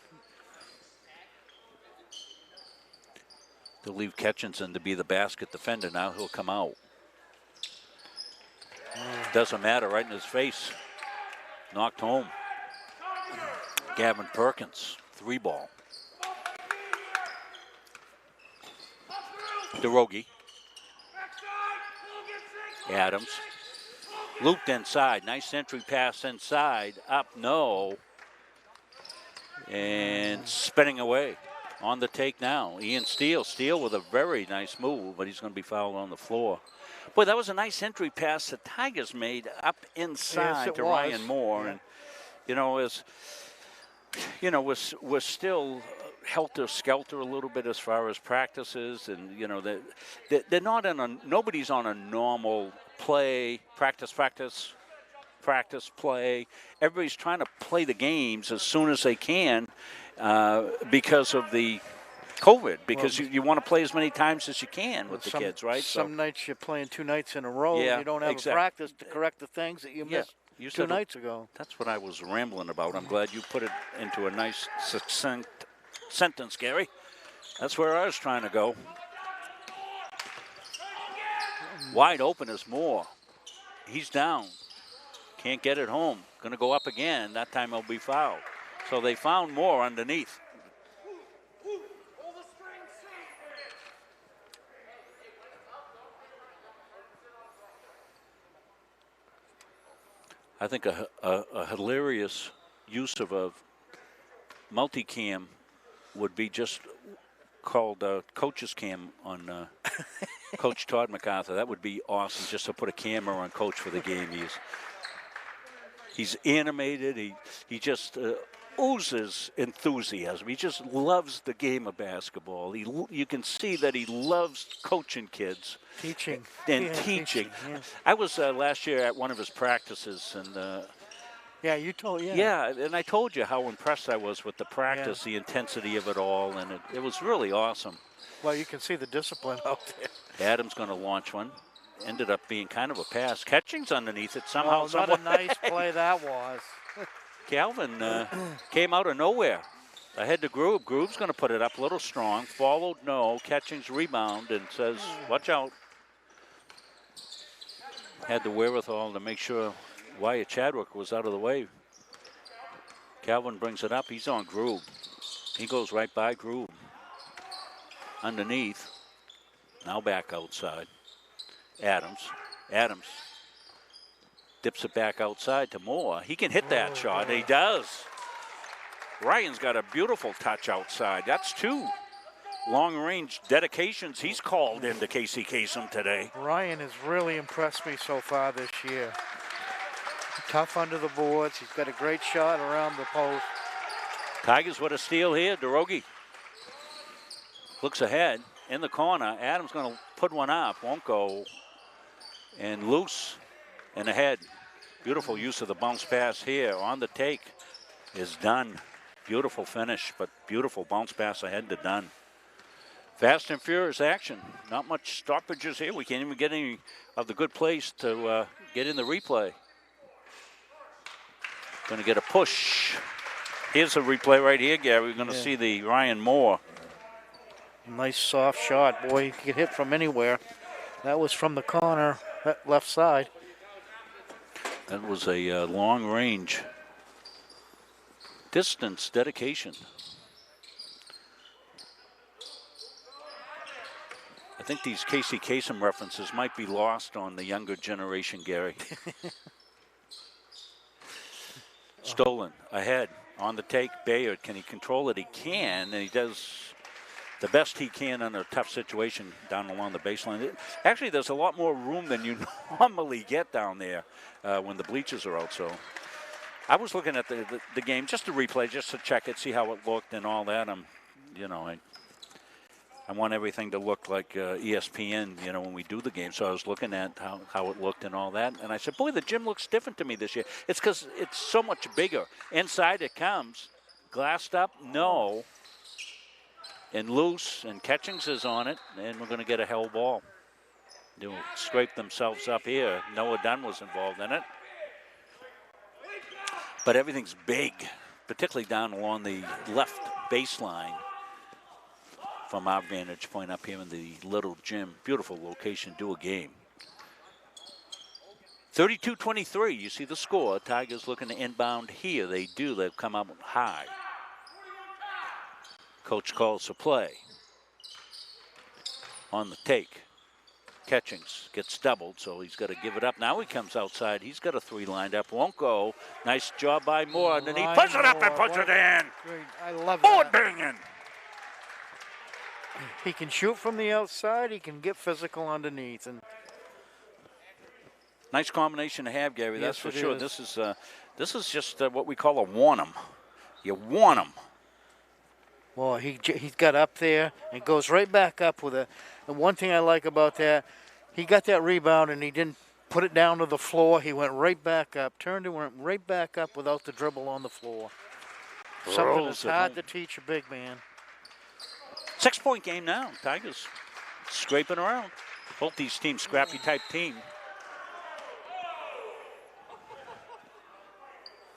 A: They'll leave Ketchinson to be the basket defender. Now he'll come out. Doesn't matter, right in his face. Knocked home. Gavin Perkins, 3-ball. DeRogie. Adams. Looped inside. Nice entry pass inside. Up, no. And spinning away. On the take now, Ian Steele. Steele with a very nice move, but he's going to be fouled on the floor. Boy, that was a nice entry pass the Tigers made up inside to Ryan Moore. Yeah. And, we're still helter-skelter a little bit as far as practices. And, they're not nobody's on a normal play, practice, play. Everybody's trying to play the games as soon as they can. Because of the COVID, because you want to play as many times as you can with the kids, right?
B: Some nights you're playing 2 nights in a row.
A: Yeah,
B: and you don't have a practice to correct the things that you missed 2 nights ago.
A: That's what I was rambling about. I'm glad you put it into a nice succinct sentence, Gary. That's where I was trying to go. Wide open is Moore. He's down. Can't get it home. Going to go up again. That time he'll be fouled. So they found Moore underneath. I think a hilarious use of a multicam would be just called Coach's Cam on Coach Todd MacArthur. That would be awesome, just to put a camera on Coach for the game. He's animated. He just oozes enthusiasm. He just loves the game of basketball. You can see that he loves coaching kids.
B: Teaching.
A: And teaching.
B: Yeah.
A: I was last year at one of his practices, and
B: yeah, you told, yeah.
A: Yeah, and I told you how impressed I was with the practice, the intensity of it all, and it was really awesome.
B: Well, you can see the discipline out there.
A: Adams going to launch one. Ended up being kind of a pass. Catching's underneath it somehow.
B: Oh, what a nice play that was.
A: Calvin came out of nowhere. Ahead to Groove. Groove's going to put it up a little strong. Followed, no. Catching's rebound and says, watch out. Had the wherewithal to make sure Wyatt Chadwick was out of the way. Calvin brings it up. He's on Groove. He goes right by Groove. Underneath. Now back outside. Adams dips it back outside to Moore. He can hit that shot. He does. Ryan's got a beautiful touch outside. That's 2 long-range dedications he's called into Casey Kasem today.
B: Ryan has really impressed me so far this year. Tough under the boards. He's got a great shot around the post.
A: Tigers with a steal here. DeRogie looks ahead in the corner. Adams going to put one up. Won't go. And loose and ahead. Beautiful use of the bounce pass here. On the take is Dunn. Beautiful finish, but beautiful bounce pass ahead to Dunn. Fast and furious action. Not much stoppages here. We can't even get any of the good plays to get in the replay. Going to get a push. Here's a replay right here, Gary. We're going to see the Ryan Moore.
B: Nice soft shot. Boy, he can hit from anywhere. That was from the corner, left side.
A: That was a long range distance dedication. I think these Casey Kasem references might be lost on the younger generation, Gary. Stolen, ahead, on the take, Bayard. Can he control it? He can, and he does the best he can in a tough situation down along the baseline. Actually, there's a lot more room than you normally get down there when the bleachers are out. So I was looking at the game, just to replay, just to check it, see how it looked and all that. I want everything to look like ESPN, when we do the game. So I was looking at how it looked and all that. And I said, boy, the gym looks different to me this year. It's because it's so much bigger. Inside it comes. Glassed up, no. And loose, and Catchings is on it. And we're going to get a hell ball. They'll scrape themselves up here. Noah Dunn was involved in it. But everything's big, particularly down along the left baseline. From our vantage point up here in the little gym. Beautiful location, do a game. 32-23, you see the score. Tigers looking to inbound here. They do, they've come up high. Coach calls for play. On the take. Catchings gets doubled, so he's got to give it up. Now he comes outside. He's got a 3 lined up. Won't go. Nice job by Moore. And then he puts it up and puts it in.
B: Great. I love
A: Board
B: that.
A: banging.
B: He can shoot from the outside. He can get physical underneath. And
A: nice combination to have, Gary. That's for sure.
B: Is.
A: This is just what we call a want 'em. You want 'em.
B: Well, he got up there and goes right back up with it. And one thing I like about that, he got that rebound and he didn't put it down to the floor. He went right back up, turned and went right back up without the dribble on the floor. Something that's hard to teach a big man.
A: 6-point game now. Tigers scraping around. Both these teams, scrappy type team.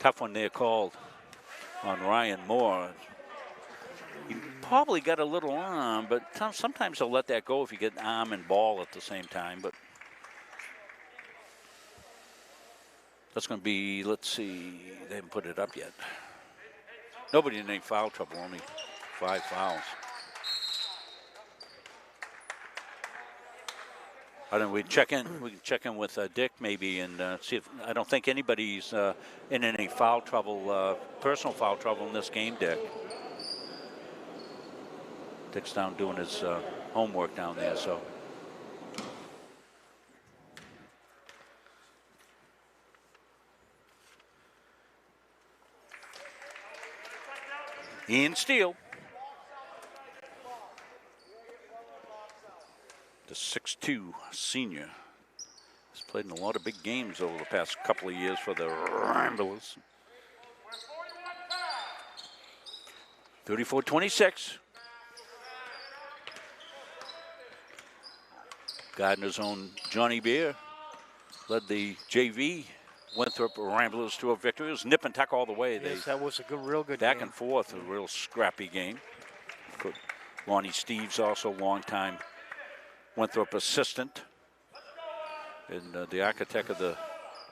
A: Tough one there called on Ryan Moore. He probably got a little arm, but sometimes they'll let that go if you get arm and ball at the same time. But that's going to be, let's see, they haven't put it up yet. Nobody in any foul trouble, only 5 fouls. I don't know, we can check in with Dick maybe and see if, I don't think anybody's in any foul trouble, personal foul trouble in this game, Dick. Dick's down doing his homework down there, so. Ian Steele. The 6'2 senior. He's played in a lot of big games over the past couple of years for the Ramblers. 34-26. Gardiner's own Johnny Beer led the JV Winthrop Ramblers to a victory. It was nip and tuck all the way.
B: Yes, that was a real good
A: back
B: game.
A: and forth, a real scrappy game. Lonnie Steves, also longtime Winthrop assistant and the architect of the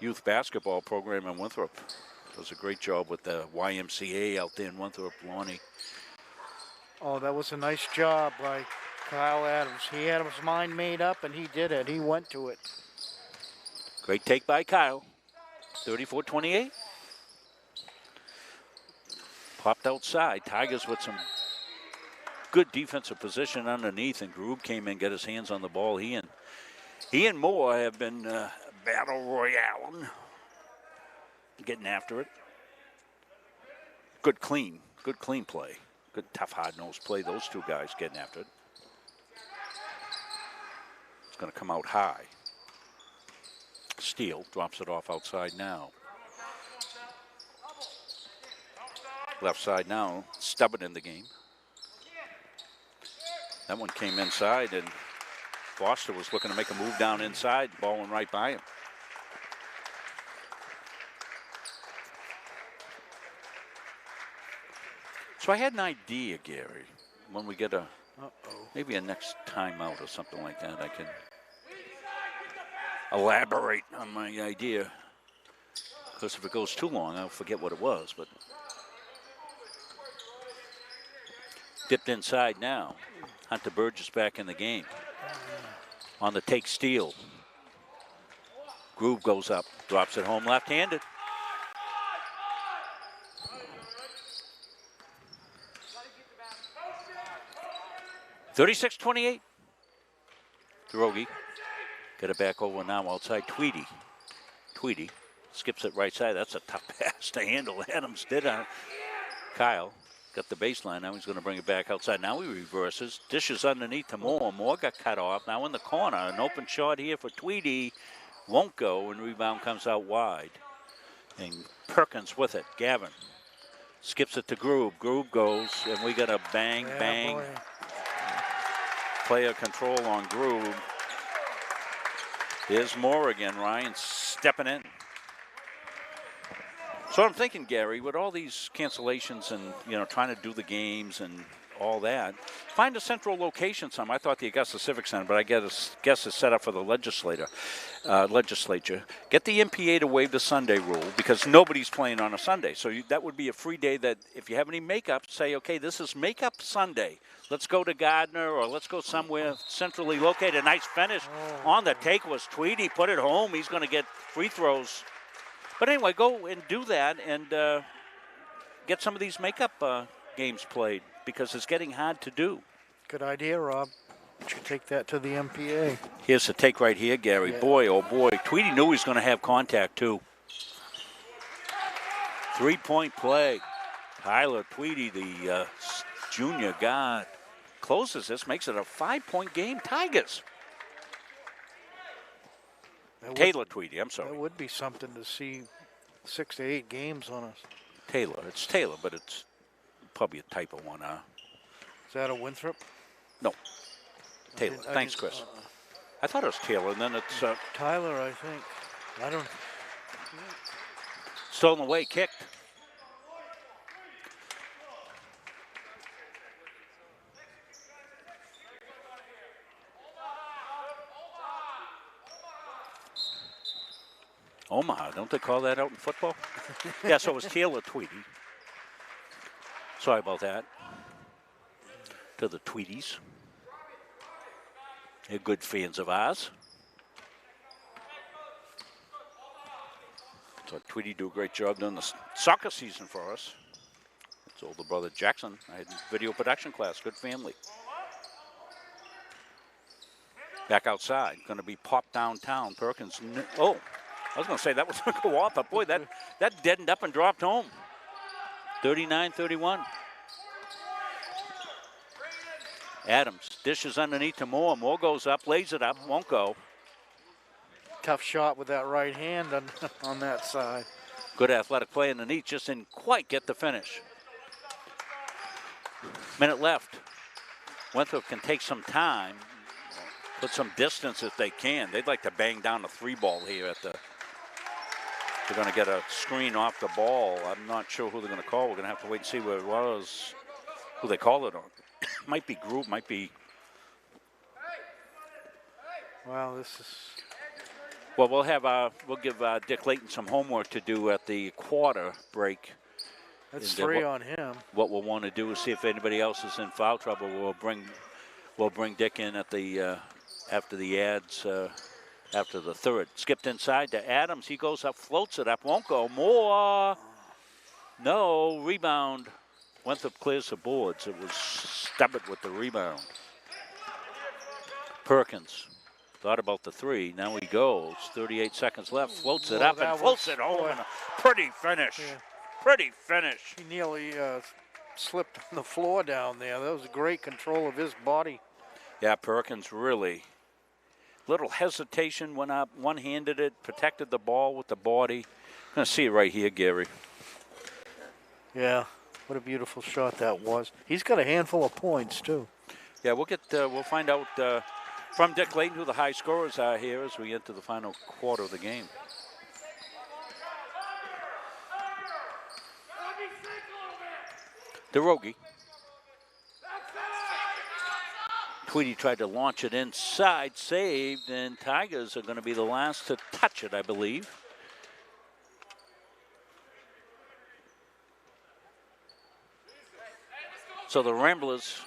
A: youth basketball program in Winthrop. Does a great job with the YMCA out there in Winthrop, Lonnie.
B: Oh, that was a nice job by Kyle Adams. He had his mind made up, and he did it. He went to it.
A: Great take by Kyle. 34-28. Popped outside. Tigers with some good defensive position underneath, and Grube came in, get his hands on the ball. He and Moore have been battle royale, getting after it. Good clean play. Good tough hard-nosed play. Those two guys getting after it. It's going to come out high. Steele drops it off outside now. Left side now, stubborn in the game. That one came inside, and Foster was looking to make a move down inside. Ball went right by him. So I had an idea, Gary, when we get maybe a next timeout or something like that, I can elaborate on my idea. Because if it goes too long, I'll forget what it was. But dipped inside now. Hunter Burgess back in the game. On the take, Steele. Groove goes up, drops it home left-handed. (36-28). Drogi. Get it back over now outside Tweedy. Tweedy skips it right side. That's a tough pass to handle. Adams did on it. Kyle got the baseline. Now he's going to bring it back outside. Now he reverses. Dishes underneath to Moore. Moore got cut off. Now in the corner. An open shot here for Tweedy. Won't go, and rebound comes out wide. And Perkins with it. Gavin skips it to Groove. Groove goes, and we got a bang, bang.
B: Boy.
A: Player control on Groove. There's Moore again, Ryan, stepping in. So I'm thinking, Gary, with all these cancellations and, trying to do the games and all that, find a central location some. I thought the Augusta Civic Center, but I guess it's set up for the legislature. Get the MPA to waive the Sunday rule because nobody's playing on a Sunday. So that would be a free day that if you have any makeup, say, okay, this is makeup Sunday. Let's go to Gardiner or let's go somewhere centrally located. Nice finish on the take was Tweedy. Put it home. He's going to get free throws. But anyway, go and do that and get some of these makeup games played because it's getting hard to do.
B: Good idea, Rob. You should take that to the MPA.
A: Here's the take right here, Gary. Yeah. Boy, oh boy. Tweedy knew he was going to have contact, too. 3-point play. Tyler Tweedy, the junior guard, closes this, makes it a 5-point game. Tigers. Taylor Tweedy, I'm sorry.
B: That would be something to see 6 to 8 games on us.
A: Taylor. It's Taylor, but it's probably a typo one, huh?
B: Is that a Winthrop?
A: No. Taylor. Thanks, Chris. I thought it was Taylor, and then it's...
B: Tyler, I think. I don't...
A: Stolen away, kicked. Omaha, don't they call that out in football? Yeah, so it was Taylor Tweedy. Sorry about that. To the Tweedies. They're good fans of ours. So Tweedy do a great job doing the soccer season for us. It's older brother Jackson. I had video production class, good family. Back outside, going to be popped downtown. Perkins, oh. I was going to say that was going to go off, but boy, that deadened up and dropped home. 39-31. Adams dishes underneath to Moore. Moore goes up, lays it up, won't go.
B: Tough shot with that right hand on that side.
A: Good athletic play underneath, just didn't quite get the finish. Minute left. Winthrop can take some time, put some distance if they can. They'd like to bang down a 3-ball here at the. They're going to get a screen off the ball. I'm not sure who they're going to call. We're going to have to wait and see where it was, who they call it on. Might be Group, might be.
B: Wow, this is.
A: Well, we'll give Dick Layton some homework to do at the quarter break.
B: That's 3 on him.
A: What we'll want to do is see if anybody else is in foul trouble. We'll bring Dick in at the after the ads after the third. Skipped inside to Adams. He goes up, floats it up, won't go. More. No rebound. Winthrop clears the boards. It was Stebbett with the rebound. Perkins thought about the 3. Now he goes. 38 seconds left. Floats it up and floats it home. And a pretty finish. Yeah. Pretty finish.
B: He nearly slipped on the floor down there. That was great control of his body.
A: Yeah, Perkins really. Little hesitation, went up, one-handed it, protected the ball with the body. I'm going to see it right here, Gary.
B: Yeah, what a beautiful shot that was. He's got a handful of points, too.
A: Yeah, we'll find out from Dick Layton who the high scorers are here as we enter the final quarter of the game. DeRogie. Tweedy tried to launch it inside, saved, and Tigers are going to be the last to touch it, I believe. So the Ramblers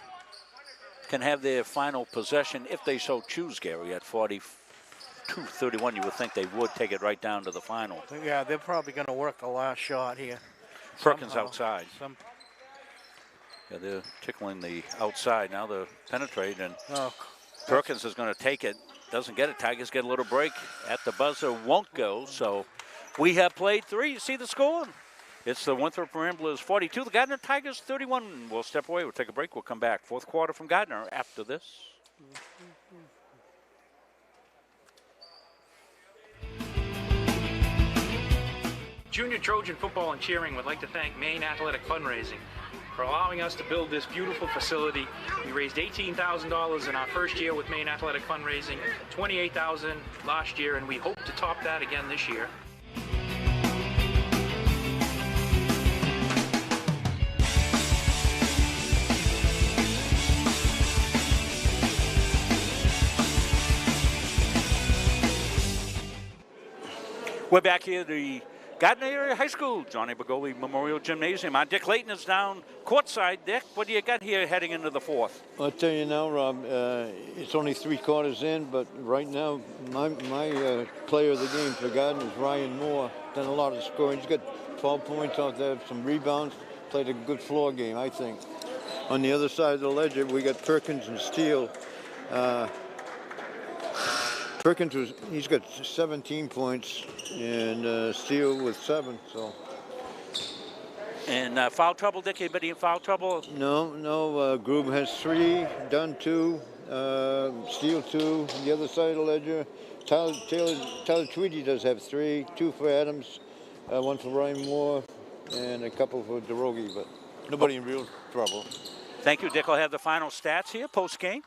A: can have their final possession if they so choose, Gary, at 42-31. You would think they would take it right down to the final.
B: Yeah, they're probably going to work the last shot here.
A: Perkins outside. Yeah, they're tickling the outside. Now they're penetrating, and Perkins is going to take it. Doesn't get it. Tigers get a little break at the buzzer. Won't go. So we have played 3. You see the score? It's the Winthrop Ramblers 42. The Gardiner Tigers 31. We'll step away. We'll take a break. We'll come back. Fourth quarter from Gardiner after this.
K: Junior Trojan Football and Cheering would like to thank Maine Athletic Fundraising for allowing us to build this beautiful facility. We raised $18,000 in our first year with Maine Athletic Fundraising, $28,000 last year, and we hope to top that again this year.
A: We're back here at the Gardiner Area High School, Johnny Bergoli Memorial Gymnasium. Dick Layton is down courtside. Dick, what do you got here heading into the fourth?
H: I'll tell you now, Rob, it's only 3 quarters in, but right now my player of the game for Gardiner is Ryan Moore. Done a lot of scoring. He's got 12 points out there, some rebounds, played a good floor game, I think. On the other side of the ledger, we got Perkins and Steele. Perkins he's got 17 points, and Steele with 7. So.
A: And foul trouble, Dick? Anybody in foul trouble?
H: No. Grube has 3, Dunn 2, Steele 2. The other side of the ledger, Tyler Tweedy does have 3, 2 for Adams, 1 for Ryan Moore, and a couple for DeRogie, but nobody in real trouble.
A: Thank you, Dick. I'll have the final stats here post game.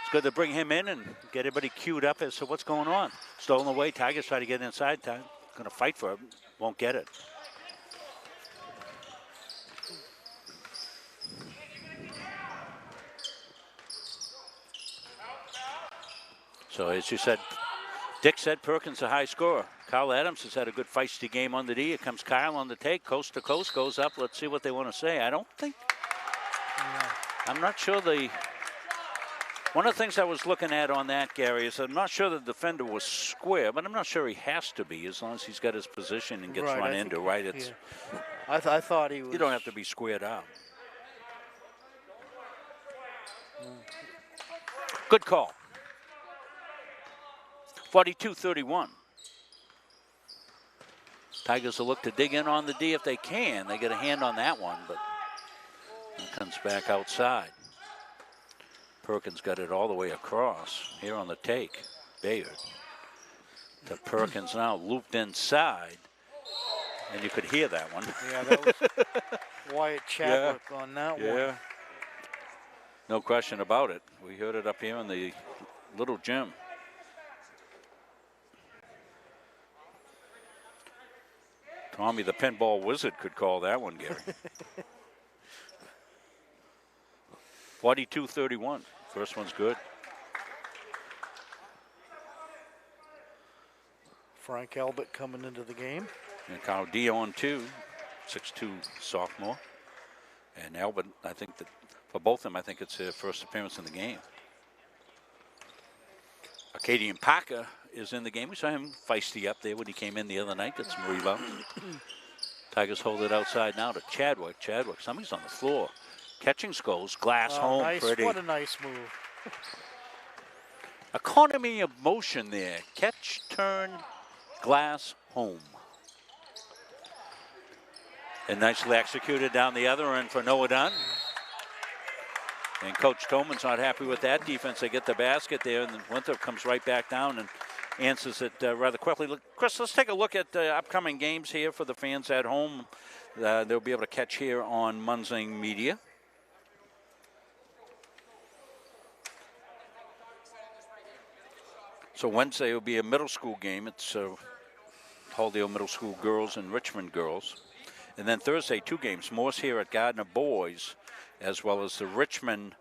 A: It's good to bring him in and get everybody queued up as to what's going on. Stolen away. Tigers try to get inside. Going to fight for it. Won't get it. So as you said, Dick said Perkins a high scorer. Kyle Adams has had a good feisty game on the D. Here comes Kyle on the take. Coast to coast. Goes up. Let's see what they want to say. I don't think. I'm not sure the. One of the things I was looking at on that, Gary, is I'm not sure the defender was square, but I'm not sure he has to be as long as he's got his position and gets run into, right? It's.
B: I thought he was.
A: You don't have to be squared out. Good call. 42-31. Tigers will look to dig in on the D if they can. They get a hand on that one, but it comes back outside. Perkins got it all the way across here on the take. Bayard to Perkins now, looped inside. And you could hear that one.
B: Yeah, that was Wyatt Chadwick on that one.
A: Yeah. No question about it. We heard it up here in the little gym. Tommy the pinball wizard could call that one, Gary. 42-31. First one's good.
B: Frank Albert coming into the game.
A: And Kyle Dion, too, 6'2" sophomore. And Albert, I think that for both of them, I think it's their first appearance in the game. Arcadian Parker is in the game. We saw him feisty up there when he came in the other night, got some rebounds. Tigers hold it outside now to Chadwick. Chadwick, somebody's on the floor. Catching goes, glass home,
B: nice.
A: pretty.
B: What a nice move.
A: Economy of motion there. Catch, turn, glass, home. And nicely executed down the other end for Noah Dunn. And Coach Tolman's not happy with that defense. They get the basket there, and then Winthrop comes right back down and answers it rather quickly. Look, Chris, let's take a look at the upcoming games here for the fans at home. They'll be able to catch here on Munzing Media. So Wednesday will be a middle school game. It's Halldale Middle School girls and Richmond girls. And then Thursday, 2 games. Morse here at Gardiner boys, as well as the Richmond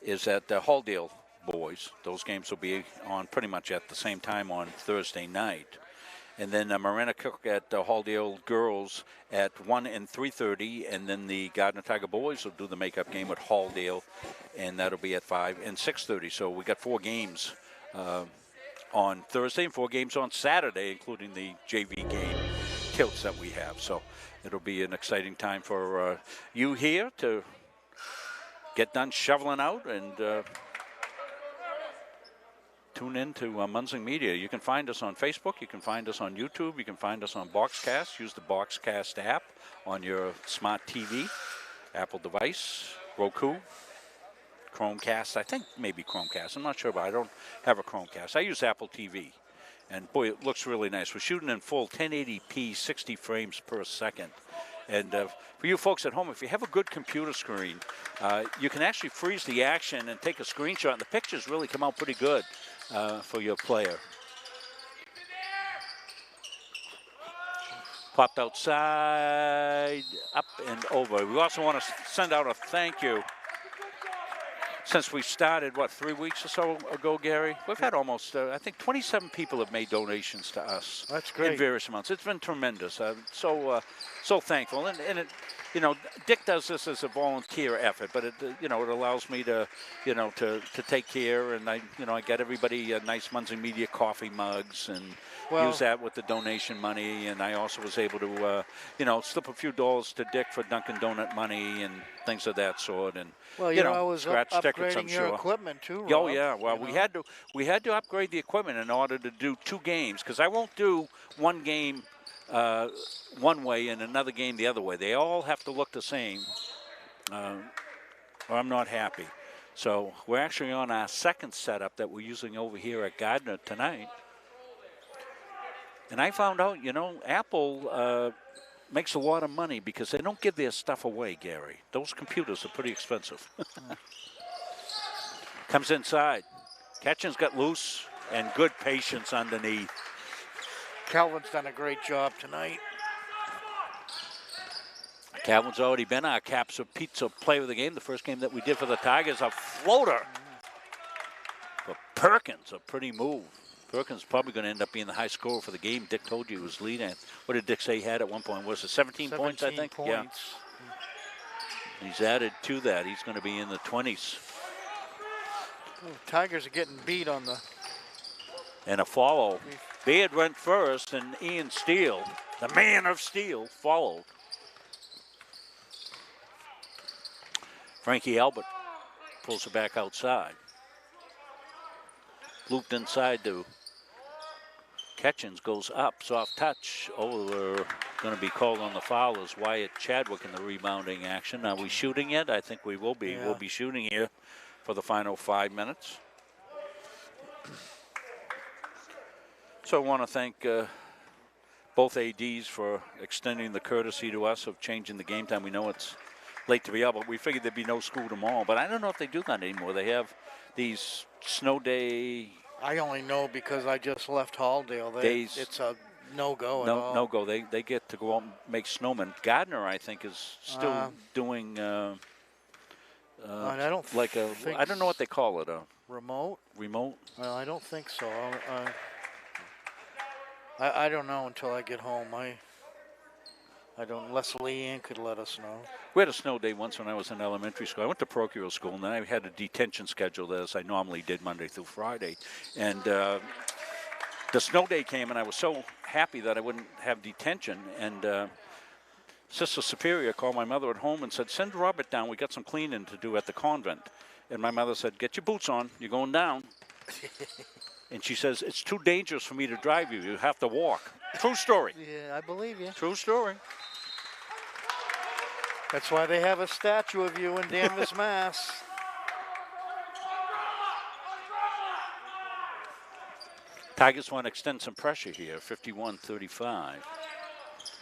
A: is at Halldale boys. Those games will be on pretty much at the same time on Thursday night. And then Marina Cook at Halldale girls at 1 and 3:30. And then the Gardiner Tiger boys will do the makeup game with Halldale, and that'll be at 5 and 6:30. So we got 4 games on Thursday and 4 games on Saturday, including the JV game tilts that we have. So it'll be an exciting time for you here to get done shoveling out and tune in to Munzing Media. You can find us on Facebook. You can find us on YouTube. You can find us on Boxcast. Use the Boxcast app on your smart TV, Apple device, Roku, Chromecast. I think maybe Chromecast. I'm not sure, but I don't have a Chromecast. I use Apple TV. And boy, it looks really nice. We're shooting in full 1080p, 60 frames per second. And for you folks at home, if you have a good computer screen, you can actually freeze the action and take a screenshot, and the pictures really come out pretty good for your player. Popped outside, up and over. We also want to send out a thank you. Since we started, 3 weeks or so ago, Gary? We've had almost, I think, 27 people have made donations to us.
B: That's great.
A: In various amounts. It's been tremendous. So thankful. And it, Dick does this as a volunteer effort, but it allows me to, to take care, and I get everybody nice Munzing Media coffee mugs and use that with the donation money. And I also was able to, slip a few dollars to Dick for Dunkin' Donut money and things of that sort. And
B: I was
A: scratch tickets, I'm
B: upgrading
A: sure.
B: your equipment too, Rob.
A: Oh yeah, well we had to upgrade the equipment in order to do 2 games, because I won't do one game one way and another game the other way. They all have to look the same, or I'm not happy. So we're actually on our second setup that we're using over here at Gardiner tonight. And I found out, Apple makes a lot of money because they don't give their stuff away, Gary. Those computers are pretty expensive. Comes inside. Ketchin's got loose and good patience underneath.
B: Calvin's done a great job tonight.
A: Calvin's already been our Caps of Pizza player of the game. The first game that we did for the Tigers, a floater. For Perkins, a pretty move. Perkins probably going to end up being the high scorer for the game. Dick told you he was leading. What did Dick say he had at one point? Was it 17 points, I think?
B: Points.
A: Yeah. He's added to that. He's going to be in the 20s.
B: Oh, Tigers are getting beat on the...
A: And a follow. Beard went first, and Ian Steele, the man of steel, followed. Frankie Albert pulls it back outside. Looped inside to Ketchins, goes up, soft touch. Over, going to be called on the foul as Wyatt Chadwick in the rebounding action. Are we shooting yet? I think we will be.
B: Yeah.
A: We'll be shooting here for the final 5 minutes. So I want to thank both ADs for extending the courtesy to us of changing the game time. We know it's late to be up, but we figured there'd be no school tomorrow. But I don't know if they do that anymore. They have these snow day.
B: I only know because I just left Halldale.
A: Days.
B: It's a no-go at all.
A: No-go. They get to go out and make snowmen. Gardiner, I think, is still doing
B: I don't
A: like a, I don't know what they call it, a
B: remote?
A: Remote?
B: Well, I don't think so. I don't know until I get home. I don't, unless Leanne could let us know.
A: We had a snow day once when I was in elementary school. I went to parochial school, and then I had a detention schedule as I normally did Monday through Friday. And the snow day came, and I was so happy that I wouldn't have detention. And Sister Superior called my mother at home and said, send Robert down. We got some cleaning to do at the convent. And my mother said, get your boots on. You're going down. And she says, it's too dangerous for me to drive you. You have to walk. True story.
B: Yeah, I believe you.
A: True story.
B: That's why they have a statue of you in Danvers, Mass.
A: Tigers want to extend some pressure here, 51-35.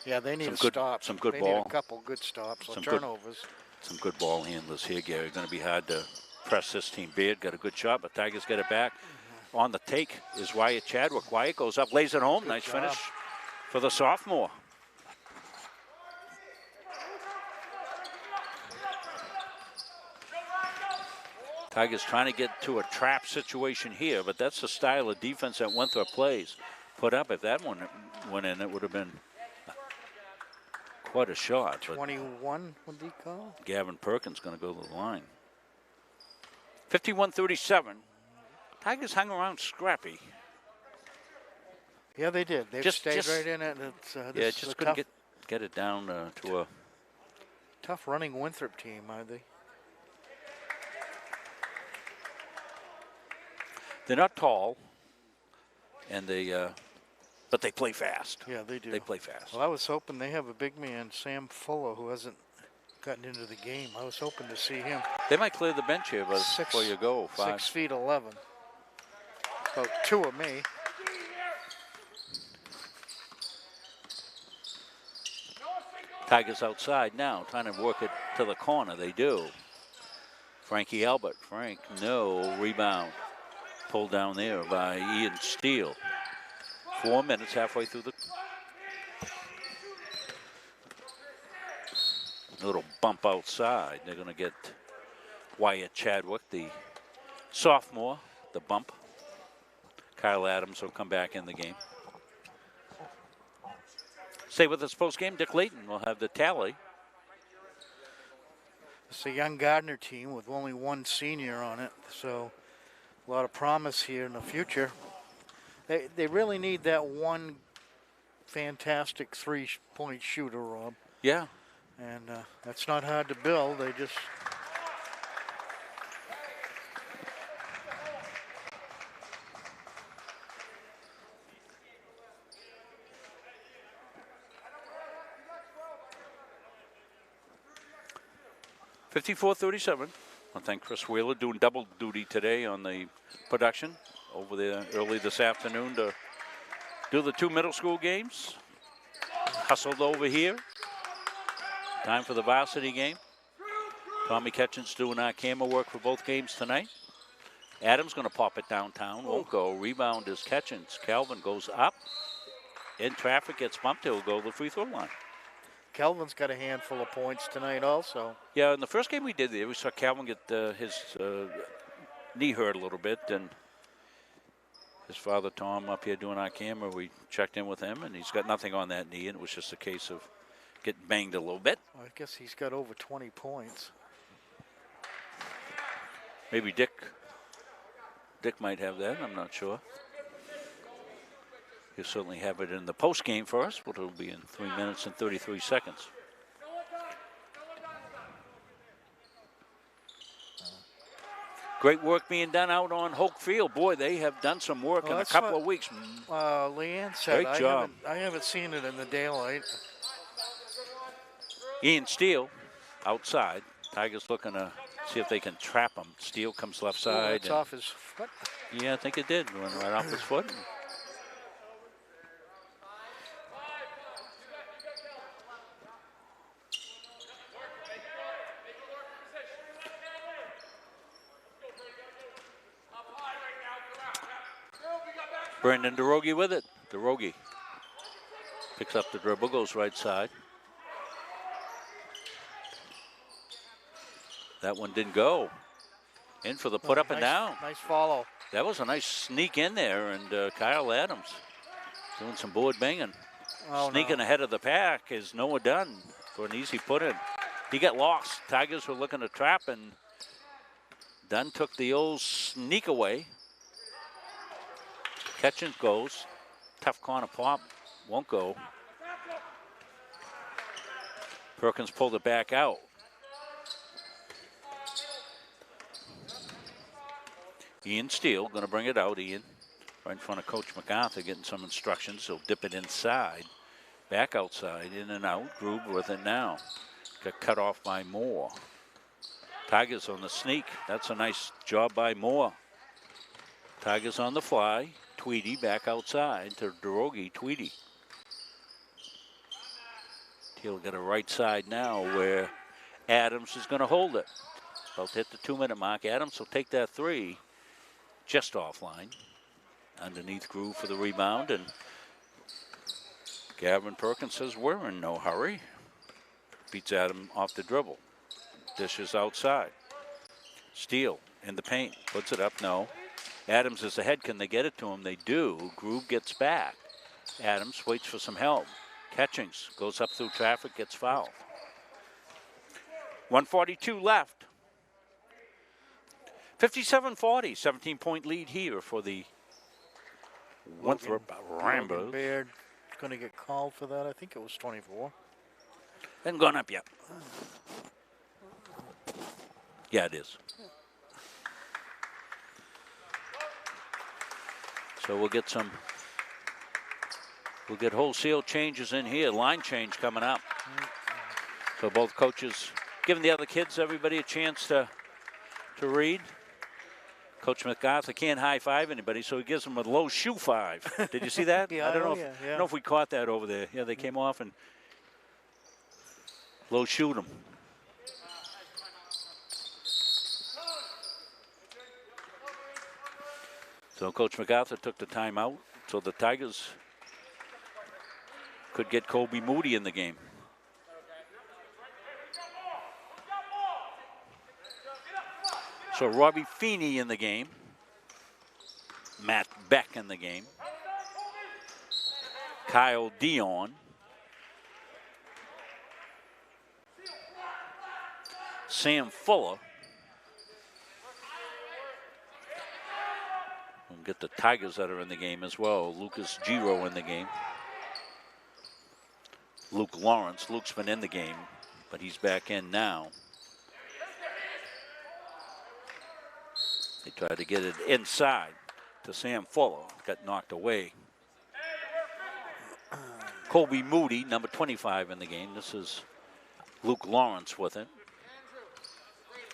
B: Yeah, they need
A: some
B: a
A: good,
B: stop.
A: Some good
B: they
A: ball.
B: Need a couple good stops,
A: some
B: turnovers.
A: Some good ball handlers here, Gary. Going to be hard to press this team. Beard got a good shot, but Tigers get it back. On the take is Wyatt Chadwick. Wyatt goes up, lays it home.
B: Good
A: nice
B: job.
A: finish for the sophomore. Tigers trying to get to a trap situation here, but that's the style of defense that Winthrop plays. Put up, if that one went in, it would have been quite a shot.
B: 21, what did he call?
A: Gavin Perkins going to go to the line. 51-37. Tigers hung around scrappy.
B: Yeah, they did. They stayed right in it.
A: Yeah, just couldn't get it down to a
B: tough running Winthrop team, are they?
A: They're not tall, and but they play fast.
B: Yeah, they do.
A: They play fast.
B: Well, I was hoping they have a big man, Sam Fuller, who hasn't gotten into the game. I was hoping to see him.
A: They might clear the bench here, but before you go,
B: 6'11". About 2 of me.
A: Tigers outside now, trying to work it to the corner. They do. Frankie Albert. Frank, no rebound. Pulled down there by Ian Steele. 4 minutes halfway through the. Little bump outside. They're going to get Wyatt Chadwick, the sophomore, the bump. Kyle Adams will come back in the game. Stay with us post-game. Dick Layton will have the tally.
B: It's a young Gardiner team with only one senior on it, so a lot of promise here in the future. They really need that one fantastic three-point shooter, Rob.
A: Yeah.
B: And that's not hard to build. They just...
A: $54-37. I thank Chris Wheeler doing double duty today on the production over there early this afternoon to do the 2 middle school games. Hustled over here. Time for the varsity game. Tommy Ketchin's doing our camera work for both games tonight. Adams going to pop it downtown. Won't go. Rebound is Ketchin's. Calvin goes up. In traffic, gets bumped. He'll go to the free throw line.
B: Calvin's got a handful of points tonight also.
A: Yeah, in the first game we did there, we saw Calvin get his knee hurt a little bit, and his father, Tom, up here doing our camera, we checked in with him, and he's got nothing on that knee, and it was just a case of getting banged a little bit.
B: I guess he's got over 20 points.
A: Maybe Dick might have that, I'm not sure. He'll certainly have it in the post game for us, but it'll be in 3 minutes and 33 seconds. Great work being done out on Hoke Field. Boy, they have done some work in a couple of weeks.
B: Leanne said,
A: Great job.
B: I haven't seen it in the daylight.
A: Ian Steele outside. Tigers looking to See if they can trap him. Steele comes left
B: Oh,
A: side.
B: it's off his foot.
A: Yeah, I think it did. Went right off his foot. Brandon DeRogie with it. DeRogie picks up the dribble, goes right side. That one didn't go. In for the put up and down.
B: Nice follow.
A: That was a nice sneak in there, and Kyle Adams doing some board banging.
B: Oh,
A: Sneaking ahead of the pack is Noah Dunn for an easy put in. He got lost. Tigers were looking to trap, and Dunn took the old sneak away. Catching goes. Tough corner pop. Won't go. Perkins pulled it back out. Ian Steele going to bring it out. Ian right in front of Coach MacArthur getting some instructions. He'll dip it inside. Back outside. In and out. Grube with it now. Got cut off by Moore. Tigers on the sneak. That's a nice job by Moore. Tigers on the fly. Tweedy back outside to DeRogie. Tweedy. He'll get a right side now where Adams is going to hold it. About to hit the 2-minute mark. Adams will take that three. Just offline. Underneath Groove for the rebound. And Gavin Perkins says we're in no hurry. Beats Adam off the dribble. Dishes outside. Steele in the paint. Puts it up. No. Adams is ahead. Can they get it to him? They do. Groove gets back. Adams waits for some help. Catchings goes up through traffic, gets fouled. 1:42 left. 57-40, 17-point lead here for the Winthrop Ramblers.
B: Baird is going to get called for that. I think it was 24.
A: Hasn't gone up yet. Yeah, it is. So we'll get wholesale changes in here. Line change coming up. So both coaches giving the other kids, everybody a chance to read. Coach MacArthur can't high-five anybody, so he gives them a low shoe five. Did you see that?
B: Yeah,
A: I don't know if we caught that over there. Yeah, they came off and low shoot them. So Coach MacArthur took the timeout, so the Tigers could get Colby Moody in the game. So Robbie Feeney in the game. Matt Beck in the game. Kyle Dion. Sam Fuller. We'll get the Tigers that are in the game as well. Lucas Giro in the game. Luke Lawrence. Luke's been in the game, but he's back in now. They tried to get it inside to Sam Fuller. Got knocked away. Colby Moody, number 25 in the game. This is Luke Lawrence with it.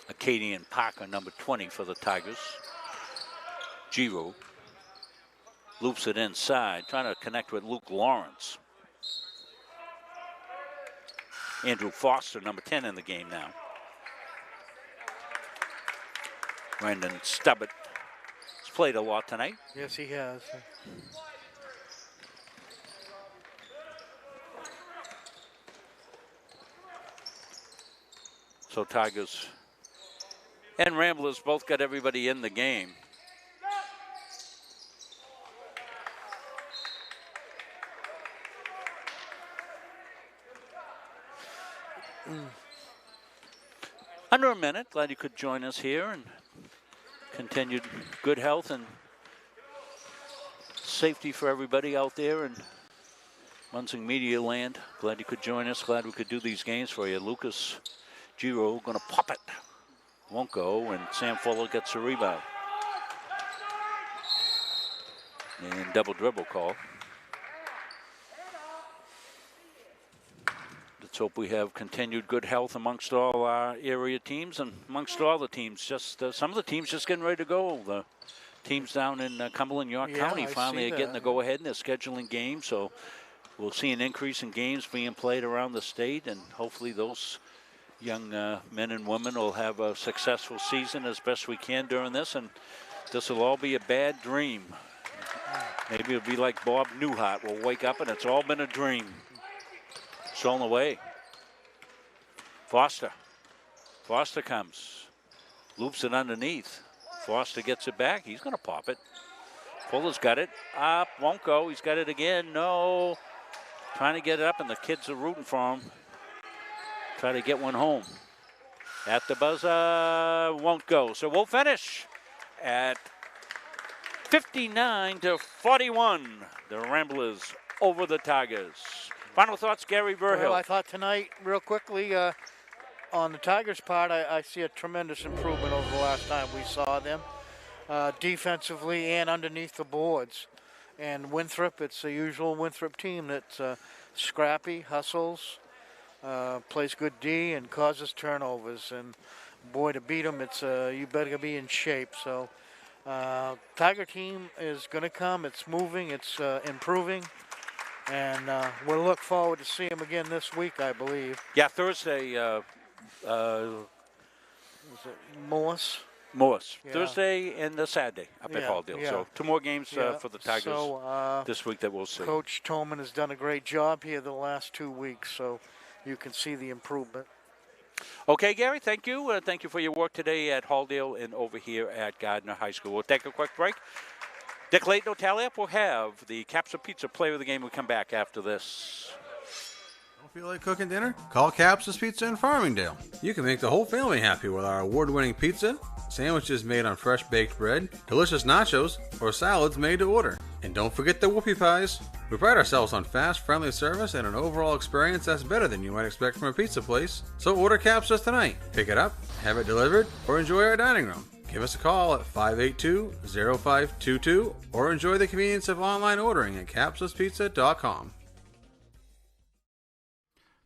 A: Acadian Parker, number 20 for the Tigers. Giro loops it inside, trying to connect with Luke Lawrence. Andrew Foster, number 10 in the game now. Brandon Stubbett has played a lot tonight.
B: Yes, he has.
A: So Tigers and Ramblers both got everybody in the game. Under a minute. Glad you could join us here, and continued good health and safety for everybody out there in Munsing Media Land. Glad you could join us. Glad we could do these games for you. Lucas Giro going to pop it. Won't go, and Sam Fuller gets a rebound. And double dribble call. The let's hope we have continued good health amongst all our area teams and amongst all the teams. Just some of the teams just getting ready to go. The teams down in Cumberland, York County finally are getting the go-ahead and they're scheduling games. So we'll see an increase in games being played around the state, and hopefully those young men and women will have a successful season as best we can during this, and this will all be a bad dream. Maybe it'll be like Bob Newhart. We'll wake up and it's all been a dream. Stolen away. Foster. Foster comes. Loops it underneath. Foster gets it back. He's going to pop it. Fuller's got it. Up. Won't go. He's got it again. No. Trying to get it up, and the kids are rooting for him. Try to get one home. At the buzzer. Won't go. So we'll finish at 59-41. The Ramblers over the Tigers. Final thoughts, Gary Verhill.
B: Well, I thought tonight, real quickly, on the Tigers' part, I see a tremendous improvement over the last time we saw them, defensively and underneath the boards. And Winthrop, it's the usual Winthrop team that's scrappy, hustles, plays good D, and causes turnovers. And boy, to beat them, it's you better be in shape. So Tiger team is going to come. It's moving. It's improving. And we'll look forward to seeing them again this week, I believe.
A: Yeah, Thursday.
B: Was it Morse?
A: Morse.
B: Yeah.
A: Thursday and the Saturday up at Halldale.
B: Yeah.
A: So 2 more games for the Tigers
B: so,
A: this week that we'll see.
B: Coach Tolman has done a great job here the last 2 weeks, so you can see the improvement.
A: Okay, Gary, thank you. Thank you for your work today at Halldale and over here at Gardiner High School. We'll take a quick break. Dick Layton, no tally up. We'll have the Capsa Pizza player of the game. We'll come back after this.
L: Don't feel like cooking dinner? Call Capsa's Pizza in Farmingdale. You can make the whole family happy with our award-winning pizza, sandwiches made on fresh baked bread, delicious nachos, or salads made to order. And don't forget the whoopie pies. We pride ourselves on fast, friendly service and an overall experience that's better than you might expect from a pizza place. So order Capsa's tonight. Pick it up, have it delivered, or enjoy our dining room. Give us a call at 582-0522 or enjoy the convenience of online ordering at capsaspizza.com.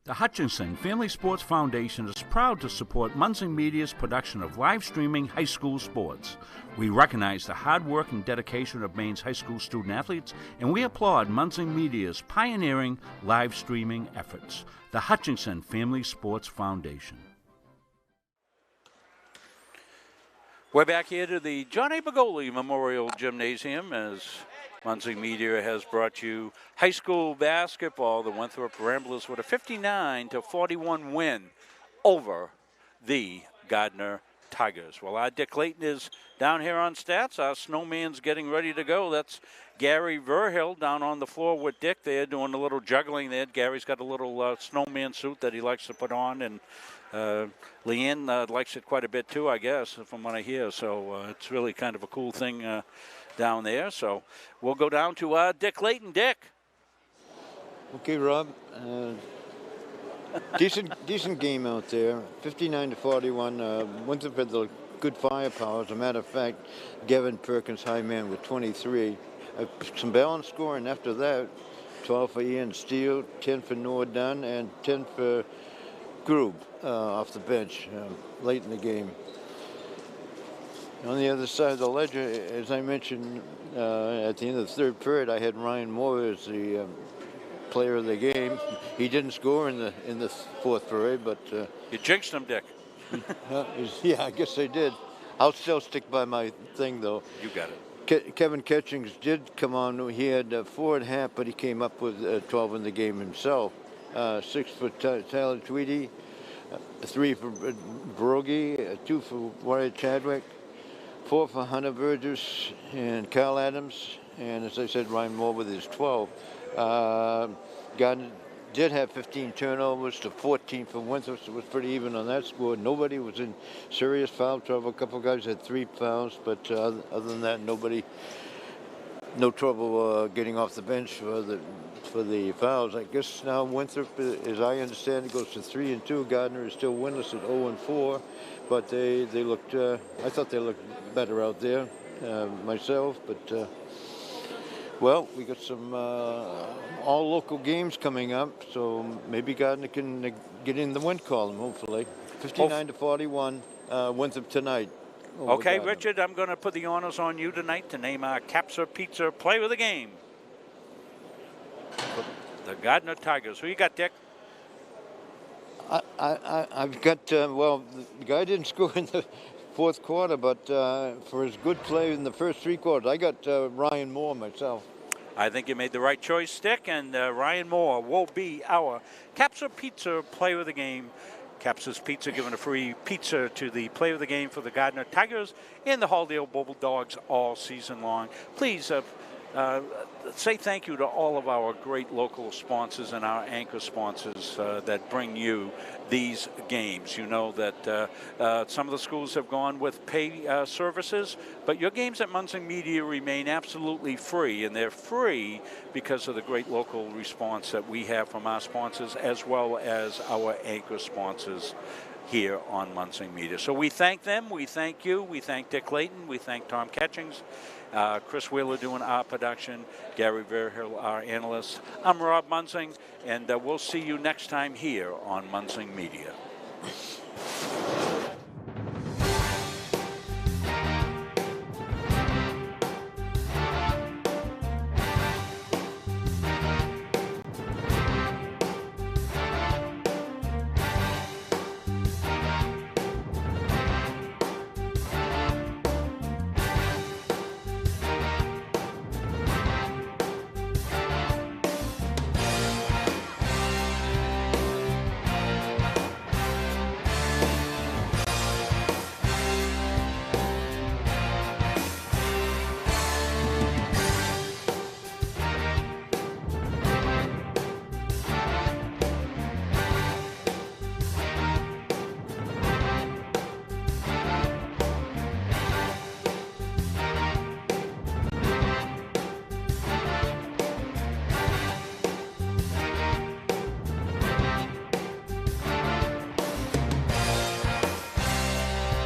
E: The Hutchinson Family Sports Foundation is proud to support Munson Media's production of live streaming high school sports. We recognize the hard work and dedication of Maine's high school student athletes, and we applaud Munson Media's pioneering live streaming efforts. The Hutchinson Family Sports Foundation.
A: We're back here to the John A. Begoli Memorial Gymnasium as Munson Media has brought you high school basketball. The Winthrop Ramblers with a 59-41 win over the Gardiner Tigers. Well, our Dick Layton is down here on stats. Our snowman's getting ready to go. That's Gary Verhill down on the floor with Dick there doing a little juggling there. Gary's got a little snowman suit that he likes to put on, and Leanne likes it quite a bit too, I guess, from what I hear. So it's really kind of a cool thing down there. So we'll go down to Dick Layton. Dick.
H: Okay, Rob. Decent game out there. 59-41. Winthrop had the good firepower. As a matter of fact, Gavin Perkins, high man with 23. Some balanced scoring after that. 12 for Ian Steele, 10 for Noah Dunn, and 10 for Grube off the bench late in the game. On the other side of the ledger, as I mentioned at the end of the third period, I had Ryan Moore as the player of the game. He didn't score in the fourth period, but
A: you jinxed him, Dick.
H: Yeah, I guess I did. I'll still stick by my thing, though.
A: You got it.
H: Kevin Ketchings did come on. He had 4 1/2, but he came up with 12 in the game himself. 6 for Tyler Tweedy, 3 for Brogy, 2 for Wyatt Chadwick, 4 for Hunter Burgess and Kyle Adams, and as I said, Ryan Moore with his 12. Gardner did have 15 turnovers to 14 for Winthrop, so it was pretty even on that score. Nobody was in serious foul trouble. A couple of guys had 3 fouls, but other than that, no trouble getting off the bench for the fouls. I guess now Winthrop, as I understand it, goes to 3-2. Gardner is still winless at 0-4, but they looked. I thought they looked better out there myself, but Well, we got some all local games coming up, so maybe Gardiner can get in the win column, hopefully. 59-41, Winthrop tonight.
A: Okay, Richard, I'm going to put the honors on you tonight to name our Capsa Pizza Player of the Game. The Gardiner Tigers. Who you got, Dick?
H: I've got, well, the guy didn't score in the fourth quarter, but for his good play in the first three quarters, I got Ryan Moore myself.
A: I think you made the right choice, Dick, and Ryan Moore will be our Capsa Pizza Player of the Game. Capsa's Pizza giving a free pizza to the player of the game for the Gardiner Tigers and the Halldale Bulldogs all season long. Please say thank you to all of our great local sponsors and our anchor sponsors that bring you these games. You know that some of the schools have gone with pay services, but your games at Munsing Media remain absolutely free, and they're free because of the great local response that we have from our sponsors as well as our anchor sponsors here on Munsing Media. So we thank them, we thank you, we thank Dick Layton, we thank Tom Catchings, Chris Wheeler doing our production, Gary Verhill, our analyst. I'm Rob Munsing, and we'll see you next time here on Munsing Media.